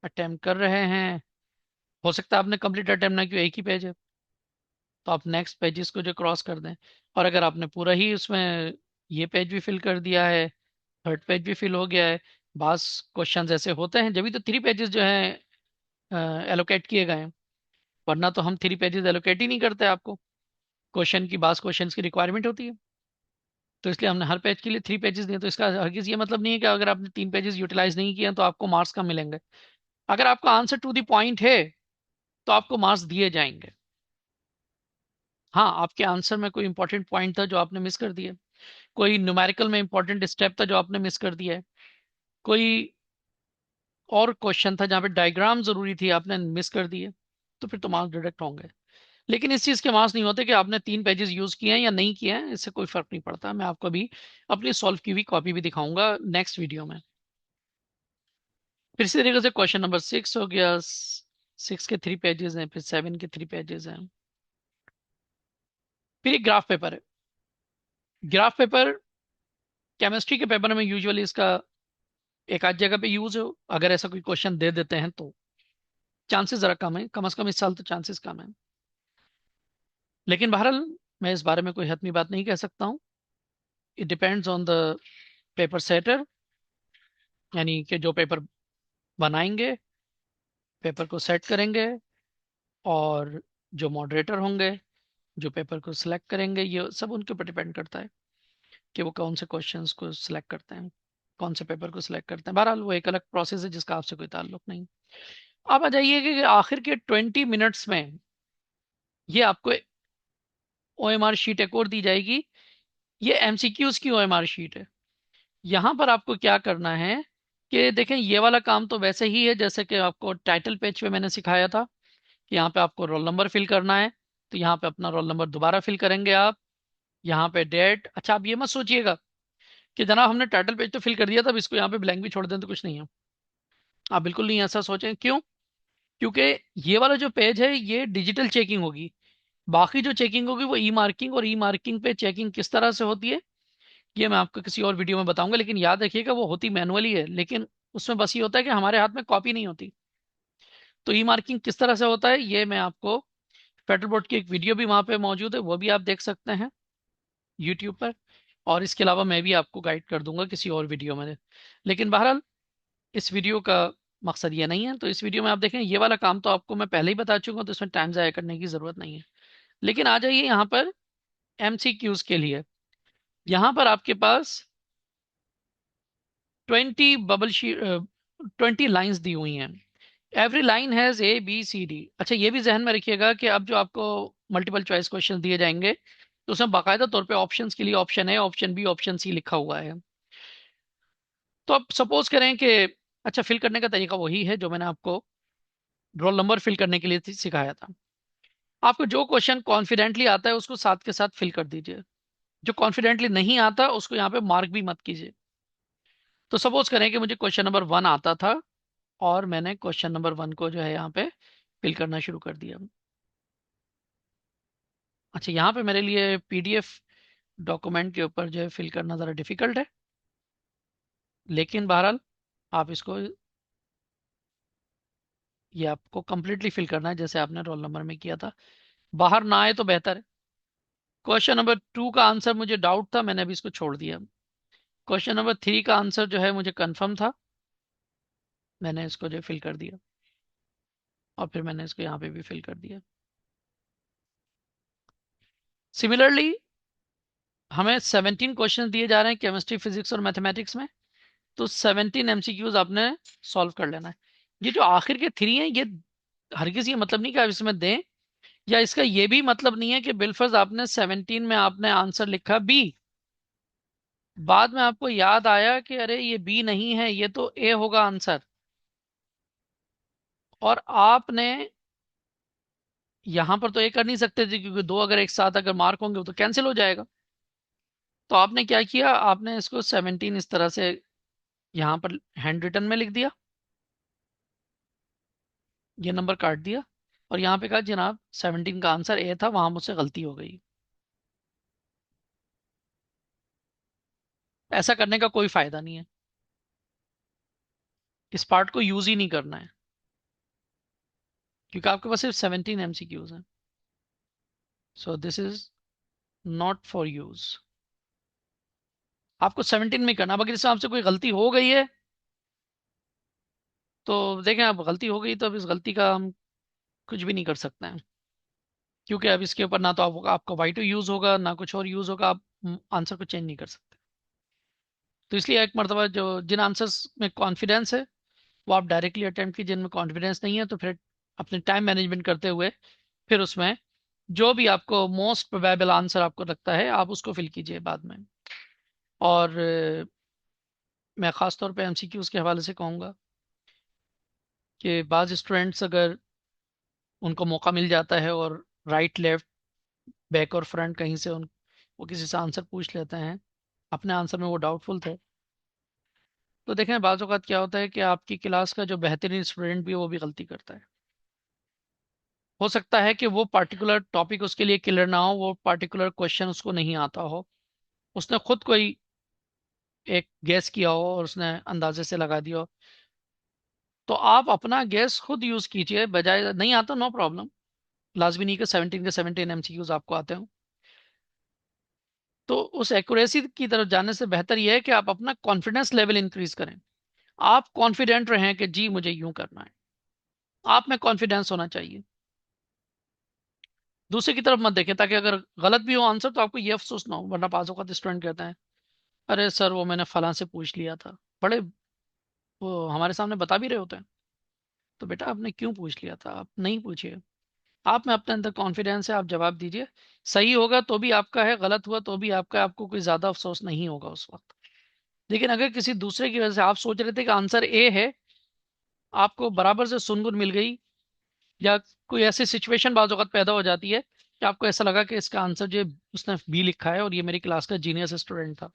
अटेम्प्ट कर रहे हैं, हो सकता है आपने कंप्लीट अटेम्प्ट ना किया, एक ही पेज है, तो आप नेक्स्ट पेजेस को जो क्रॉस कर दें। और अगर आपने पूरा ही उसमें ये पेज भी फिल कर दिया है, थर्ड पेज भी फिल हो गया है, बास क्वेश्चंस ऐसे होते हैं, जब तो 3 पेजेस जो हैं एलोकेट किए गए हैं, वरना तो हम 3 पेजेस एलोकेट ही नहीं करते आपको। क्वेश्चन की बास क्वेश्चंस की रिक्वायरमेंट होती है, तो इसलिए हमने हर पेज के लिए 3 पेजेस दिए। तो इसका हरगिज ये मतलब नहीं है कि अगर आपने 3 पेजेस यूटिलाइज नहीं किए तो आपको मार्क्स कम मिलेंगे। अगर आपका आंसर टू द पॉइंट है तो आपको मार्क्स दिए जाएंगे। हाँ, आपके आंसर में कोई इंपॉर्टेंट पॉइंट था जो आपने मिस कर दिया, कोई न्यूमेरिकल में इंपॉर्टेंट स्टेप था जो आपने मिस कर दिया है, कोई और क्वेश्चन था जहाँ पे डायग्राम जरूरी थी आपने मिस कर दिए, तो फिर तो मार्क्स डिडक्ट होंगे। लेकिन इस चीज के मार्क्स नहीं होते कि आपने 3 पेजेस यूज किए हैं या नहीं किए हैं, इससे कोई फर्क नहीं पड़ता। मैं आपको अभी अपनी सॉल्व की हुई कॉपी भी दिखाऊंगा नेक्स्ट वीडियो में। फिर इसी तरीके से क्वेश्चन नंबर 6 हो गया। 6 के 3 पेजेस हैं, फिर 7 के 3 पेजेस हैं। फिर एक ग्राफ पेपर है। ग्राफ पेपर केमिस्ट्री के पेपर में यूजुअली इसका एक आध जगह पे यूज हो, अगर ऐसा कोई क्वेश्चन दे देते हैं तो चांसेस जरा कम है, कम से कम इस साल तो चांसेस कम है। लेकिन बहरहाल मैं इस बारे में कोई हतमी बात नहीं कह सकता हूँ। It depends on the paper setter, यानी कि जो पेपर बनाएंगे, पेपर को सेट करेंगे, और जो मॉडरेटर होंगे जो पेपर को सिलेक्ट करेंगे, ये सब उनके ऊपर डिपेंड करता है कि वो कौन से क्वेश्चंस को सिलेक्ट करते हैं, कौन से पेपर को सिलेक्ट करते हैं। बहरहाल वो एक अलग प्रोसेस है जिसका आपसे कोई ताल्लुक नहीं। अब आ जाइए कि आखिर के 20 मिनट्स में ये आपको ओएमआर शीट एक और दी जाएगी। ये एमसीक्यूज की ओएमआर शीट है। यहाँ पर आपको क्या करना है कि देखें, ये वाला काम तो वैसे ही है जैसे कि आपको टाइटल पेज पे मैंने सिखाया था कि यहाँ पे आपको रोल नंबर फिल करना है, तो यहाँ पे अपना रोल नंबर दोबारा फिल करेंगे आप। यहाँ पे डेट, अच्छा आप ये मत सोचिएगा कि जनाब हमने टाइटल पेज तो फिल कर दिया था, अब इसको यहाँ पे ब्लैंक भी छोड़ दें तो कुछ नहीं है। आप बिल्कुल नहीं ऐसा सोचें। क्यों? क्योंकि ये वाला जो पेज है ये डिजिटल चेकिंग होगी। बाकी जो चेकिंग होगी वो ई मार्किंग, और ई मार्किंग पे चेकिंग किस तरह से होती है ये मैं आपको किसी और वीडियो में बताऊंगा। लेकिन याद रखिएगा वो होती मैनुअली है, लेकिन उसमें बस ये होता है कि हमारे हाथ में कॉपी नहीं होती। तो ई मार्किंग किस तरह से होता है ये मैं आपको, फेडरल बोर्ड की एक वीडियो भी वहां पे मौजूद है, वो भी आप देख सकते हैं यूट्यूब पर। और इसके अलावा मैं भी आपको गाइड कर दूंगा किसी और वीडियो में। लेकिन बहरहाल इस वीडियो का मकसद ये नहीं है। तो इस वीडियो में आप देखें, ये वाला काम तो आपको मैं पहले ही बता चुका हूँ, तो इसमें टाइम ज़ाया करने की ज़रूरत नहीं है। लेकिन आ जाइए यहाँ पर एमसीक्यूज के लिए। यहाँ पर आपके पास 20 लाइंस दी हुई हैं। Every line has A B C D. अच्छा ये भी जहन में रखिएगा कि अब जो आपको मल्टीपल चॉइस क्वेश्चन दिए जाएंगे तो उसमें बाकायदा तौर पे ऑप्शंस के लिए option A, option B, option C लिखा हुआ है। तो अब सपोज करें कि, अच्छा फिल करने का तरीका वही है जो मैंने आपको रोल नंबर फिल करने के लिए सिखाया था। आपको जो क्वेश्चन कॉन्फिडेंटली आता है उसको साथ के साथ फिल कर दीजिए, जो कॉन्फिडेंटली नहीं आता उसको यहाँ पे मार्क भी मत कीजिए। तो सपोज करें कि मुझे क्वेश्चन नंबर 1 आता था और मैंने क्वेश्चन नंबर 1 को जो है यहाँ पे फिल करना शुरू कर दिया। अच्छा यहाँ पे मेरे लिए पीडीएफ डॉक्यूमेंट के ऊपर जो है फिल करना ज़रा डिफिकल्ट है, लेकिन बहरहाल आप इसको, ये आपको कंप्लीटली फिल करना है जैसे आपने रोल नंबर में किया था। बाहर ना आए तो बेहतर है। क्वेश्चन नंबर 2 का आंसर मुझे डाउट था, मैंने अभी इसको छोड़ दिया। क्वेश्चन नंबर 3 का आंसर जो है मुझे कंफर्म था, मैंने इसको जो फिल कर दिया, और फिर मैंने इसको यहाँ पे भी फिल कर दिया। सिमिलरली हमें 17 क्वेश्चन दिए जा रहे हैं केमिस्ट्री, फिजिक्स और मैथमेटिक्स में, तो 17 एमसीक्यूज आपने सॉल्व कर लेना है। ये जो आखिर के थ्री हैं, ये हरगिज ये मतलब नहीं कि आप इसमें दें, या इसका ये भी मतलब नहीं है कि बिलफर्ज आपने 17 में आपने आंसर लिखा बी, बाद में आपको याद आया कि अरे ये बी नहीं है, ये तो ए होगा आंसर, और आपने यहां पर तो ये कर नहीं सकते थे क्योंकि दो अगर एक साथ अगर मार्क होंगे तो कैंसिल हो जाएगा। तो आपने क्या किया, आपने इसको 17 इस तरह से यहां पर हैंड रिटन में लिख दिया, ये नंबर काट दिया, और यहाँ पे कहा जनाब 17 का आंसर ए था, वहां मुझसे गलती हो गई। ऐसा करने का कोई फायदा नहीं है, इस पार्ट को यूज ही नहीं करना है, क्योंकि आपके पास सिर्फ 17 एमसीक्यूज हैं। So this is not for use. आपको 17 में ही करना। अब अगर इसमें आपसे कोई गलती हो गई है तो देखें, अब गलती हो गई तो अब इस गलती का हम कुछ भी नहीं कर सकते हैं, क्योंकि अब इसके ऊपर ना तो आपका वाई टू यूज होगा ना कुछ और यूज होगा, आप आंसर को चेंज नहीं कर सकते। तो इसलिए एक मरतबा जो जिन आंसर्स में कॉन्फिडेंस है वो आप डायरेक्टली अटेम्प्ट कीजिए, जिनमें कॉन्फिडेंस नहीं है तो फिर अपने टाइम मैनेजमेंट करते हुए फिर उसमें जो भी आपको मोस्ट प्रोबेबल आंसर आपको लगता है आप उसको फिल कीजिए बाद में। और मैं ख़ास तौर पे एमसीक्यूज़ के हवाले से कहूँगा कि बाज़ स्टूडेंट्स अगर उनको मौका मिल जाता है और राइट लेफ्ट बैक और फ्रंट कहीं से उन वो किसी से आंसर पूछ लेते हैं, अपने आंसर में वो डाउटफुल थे, तो देखें बाज़ औक़ात क्या होता है कि आपकी क्लास का जो बेहतरीन स्टूडेंट भी है वो भी गलती करता है। हो सकता है कि वो पार्टिकुलर टॉपिक उसके लिए क्लियर ना हो, वो पार्टिकुलर क्वेश्चन उसको नहीं आता हो, उसने खुद कोई एक गैस किया हो और उसने अंदाजे से लगा दिया हो, तो आप अपना गैस खुद यूज कीजिए, बजाय नहीं आता नो प्रॉब्लम, लाजमी नहीं कि 17 के 17 एमसीक्यूज आपको आते हो। तो उस एक्यूरेसी की तरफ जाने से बेहतर यह है कि आप अपना कॉन्फिडेंस लेवल इंक्रीज करें। आप कॉन्फिडेंट रहें कि जी मुझे यूं करना है, आप में कॉन्फिडेंस होना चाहिए। दूसरे की तरफ मत देखें, ताकि अगर गलत भी हो आंसर तो आपको ये अफसोस ना हो, वरना पास औक़ात स्टूडेंट कहते हैं अरे सर वो मैंने फलां से पूछ लिया था, बड़े वो हमारे सामने बता भी रहे होते हैं, तो बेटा आपने क्यों पूछ लिया था, आप नहीं पूछिए। आप में अपने अंदर कॉन्फिडेंस है, आप जवाब दीजिए, सही होगा तो भी आपका है, गलत हुआ तो भी आपका है, आपको कोई ज्यादा अफसोस नहीं होगा उस वक्त। लेकिन अगर किसी दूसरे की वजह से आप सोच रहे थे कि आंसर ए है, आपको बराबर से सुनगुन मिल गई, या कोई ऐसी सिचुएशन बाज़ औक़ात पैदा हो जाती है कि आपको ऐसा लगा कि इसका आंसर जो उसने बी लिखा है और ये मेरी क्लास का जीनियस स्टूडेंट था,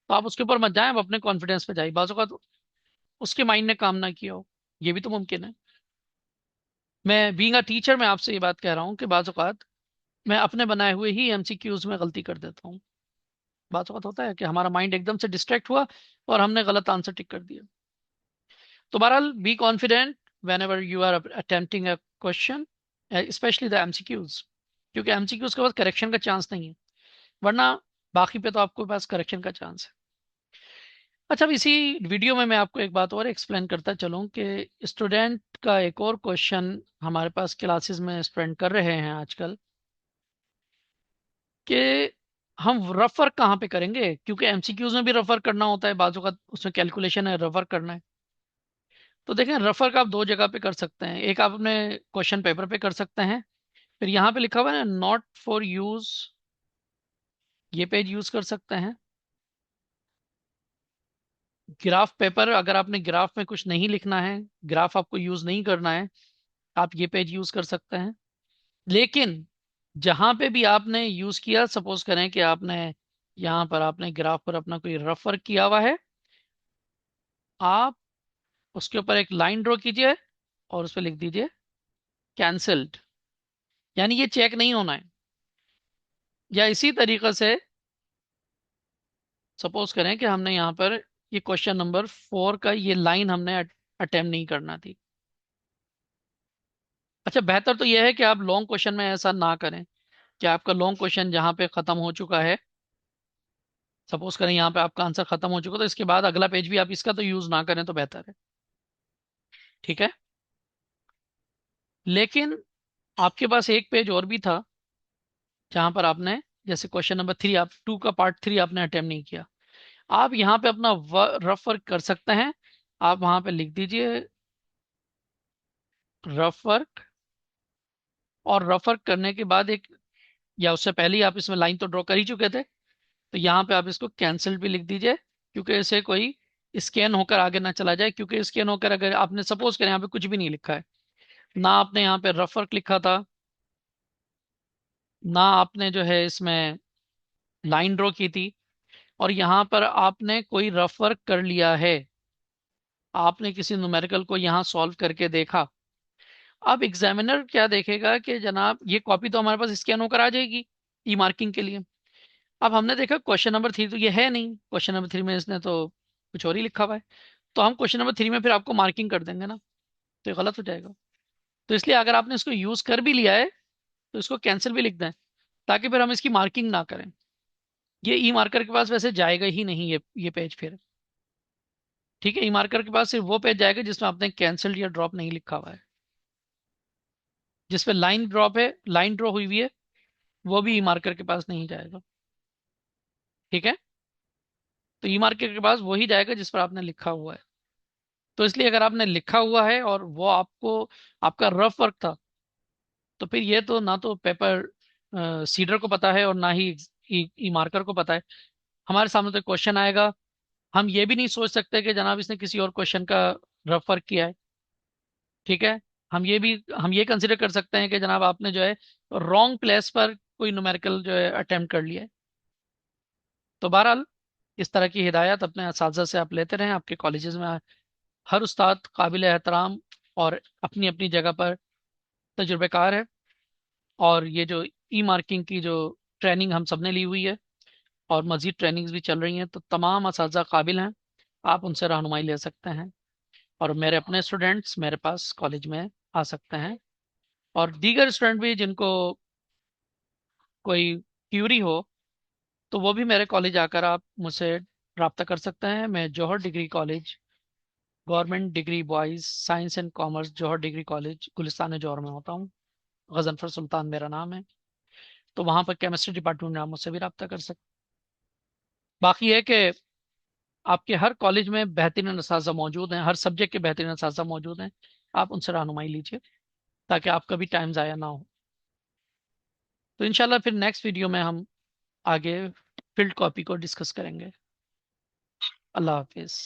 तो आप उसके ऊपर मत जाएं, आप अपने कॉन्फिडेंस पे जाइए। बाज़ औक़ात उसके माइंड ने काम ना किया हो, ये भी तो मुमकिन है। मैं बीइंग अ टीचर मैं आपसे ये बात कह रहा हूँ कि बाज़ औक़ात मैं अपने बनाए हुए ही एमसीक्यूज में गलती कर देता हूँ। बात बात होता है कि हमारा माइंड एकदम से डिस्ट्रैक्ट हुआ और हमने गलत आंसर टिक कर दिया। तो बहरहाल be confident whenever you are attempting a question, specially the MCQs, क्योंकि एमसीक्यूज के पास करेक्शन का चांस नहीं है, वरना बाकी पे तो आपके पास करेक्शन का चांस है। अच्छा, अब इसी वीडियो में मैं आपको एक बात और एक्सप्लेन करता चलूँ कि स्टूडेंट का एक और क्वेश्चन हमारे पास क्लासेस में स्टूडेंट कर रहे हैं आजकल कि हम रफर कहाँ पे करेंगे, क्योंकि एमसीक्यूज में भी रफर करना होता है, बाजू का उसमें कैलकुलेशन है, रफर करना है। तो देखें रफर का आप दो जगह पे कर सकते हैं, एक आप अपने क्वेश्चन पेपर पे कर सकते हैं, फिर यहाँ पे लिखा हुआ है ना नॉट फॉर यूज, ये पेज यूज कर सकते हैं। ग्राफ पेपर, अगर आपने ग्राफ में कुछ नहीं लिखना है, ग्राफ आपको यूज नहीं करना है, आप ये पेज यूज कर सकते हैं। लेकिन जहां पे भी आपने यूज किया, सपोज करें कि आपने यहाँ पर आपने ग्राफ पर अपना कोई रफर किया हुआ है, आप उसके ऊपर एक लाइन ड्रॉ कीजिए और उस पर लिख दीजिए कैंसल्ड, यानी ये चेक नहीं होना है। या इसी तरीके से सपोज करें कि हमने यहाँ पर ये क्वेश्चन नंबर 4 का ये लाइन हमने अटेम्प्ट नहीं करना थी। अच्छा, बेहतर तो यह है कि आप लॉन्ग क्वेश्चन में ऐसा ना करें, कि आपका लॉन्ग क्वेश्चन जहाँ पे खत्म हो चुका है, सपोज करें यहाँ पे आपका आंसर खत्म हो चुका, तो इसके बाद अगला पेज भी आप इसका तो यूज ना करें तो बेहतर है। ठीक है, लेकिन आपके पास एक पेज और भी था जहां पर आपने, जैसे क्वेश्चन नंबर 3, आप 2 का पार्ट 3 आपने अटेम्प्ट नहीं किया, आप यहाँ पे अपना रफ वर्क कर सकते हैं, आप वहां पे लिख दीजिए रफ वर्क, और रफ वर्क करने के बाद एक, या उससे पहले ही आप इसमें लाइन तो ड्रॉ कर ही चुके थे, तो यहाँ पे आप इसको कैंसिल भी लिख दीजिए, क्योंकि इसे कोई स्कैन होकर आगे ना चला जाए। क्योंकि स्कैन होकर अगर आपने सपोज करें यहाँ पे कुछ भी नहीं लिखा है, ना आपने यहाँ पे रफ वर्क लिखा था, ना आपने जो है इसमें लाइन ड्रॉ की थी, और यहाँ पर आपने कोई रफ वर्क कर लिया है, आपने किसी न्यूमेरिकल को यहाँ सॉल्व करके देखा, अब एग्जामिनर क्या देखेगा कि जनाब ये कॉपी तो हमारे पास स्कैन होकर आ जाएगी ई मार्किंग के लिए। अब हमने देखा क्वेश्चन नंबर 3 तो ये है नहीं, क्वेश्चन नंबर 3 में इसने तो कुछ और ही लिखा हुआ है, तो हम क्वेश्चन नंबर 3 में फिर आपको मार्किंग कर देंगे ना, तो ये गलत हो जाएगा। तो इसलिए अगर आपने इसको यूज कर भी लिया है तो इसको कैंसिल भी लिख दें, ताकि फिर हम इसकी मार्किंग ना करें। ये ई मार्कर के पास वैसे जाएगा ही नहीं, ये पेज फिर, ठीक है। ई मार्कर के पास सिर्फ वो पेज जाएगा जिसमें आपने कैंसिल या ड्रॉप नहीं लिखा हुआ है। जिसपे लाइन ड्रॉप है, लाइन ड्रॉ हुई हुई है, वो भी ई मार्कर के पास नहीं जाएगा, ठीक है। तो ई मार्कर के पास वही जाएगा जिस पर आपने लिखा हुआ है। तो इसलिए अगर आपने लिखा हुआ है और वो आपको, आपका रफ वर्क था, तो फिर ये तो ना तो पेपर सीडर को पता है और ना ही ई मार्कर को पता है। हमारे सामने तो क्वेश्चन आएगा, हम ये भी नहीं सोच सकते कि जनाब इसने किसी और क्वेश्चन का रफ वर्क किया है, ठीक है। हम ये कंसिडर कर सकते हैं कि जनाब आपने जो है रॉन्ग प्लेस पर कोई न्यूमेरिकल जो है अटेम्प्ट कर लिया है। तो बहरहाल इस तरह की हिदायत अपने असातिज़ा से आप लेते रहें। आपके कॉलेजेस में हर उस्ताद काबिल एहतराम और अपनी अपनी जगह पर तजुर्बेकार है। और ये जो ई मार्किंग की जो ट्रेनिंग हम सब ने ली हुई है, और मज़ीद ट्रेनिंग्स भी चल रही हैं, तो तमाम असातिज़ा काबिल हैं, आप उनसे रहनुमाई ले सकते हैं। और मेरे अपने स्टूडेंट्स मेरे पास कॉलेज में आ सकते हैं, और दीगर स्टूडेंट भी जिनको कोई क्यूरी हो, तो वो भी मेरे कॉलेज आकर आप मुझसे रब्ता कर सकते हैं। मैं Jauhar degree college, government degree boys science and commerce, Jauhar degree college Gulistan Jauhar में होता हूँ। गजनफर सुल्तान मेरा नाम है। तो वहाँ पर केमिस्ट्री डिपार्टमेंट में आप मुझसे भी रब्ता कर सकते। बाकी है कि आपके हर कॉलेज में बेहतरीन असातिज़ा मौजूद हैं, हर सब्जेक्ट के बेहतरीन असातिज़ा मौजूद हैं, आप उनसे रहनुमाई लीजिए, ताकि आपका भी टाइम ज़ाया ना हो। तो इंशाल्लाह फिर नेक्स्ट वीडियो में हम आगे फील्ड कॉपी को डिस्कस करेंगे। अल्लाह हाफिज़।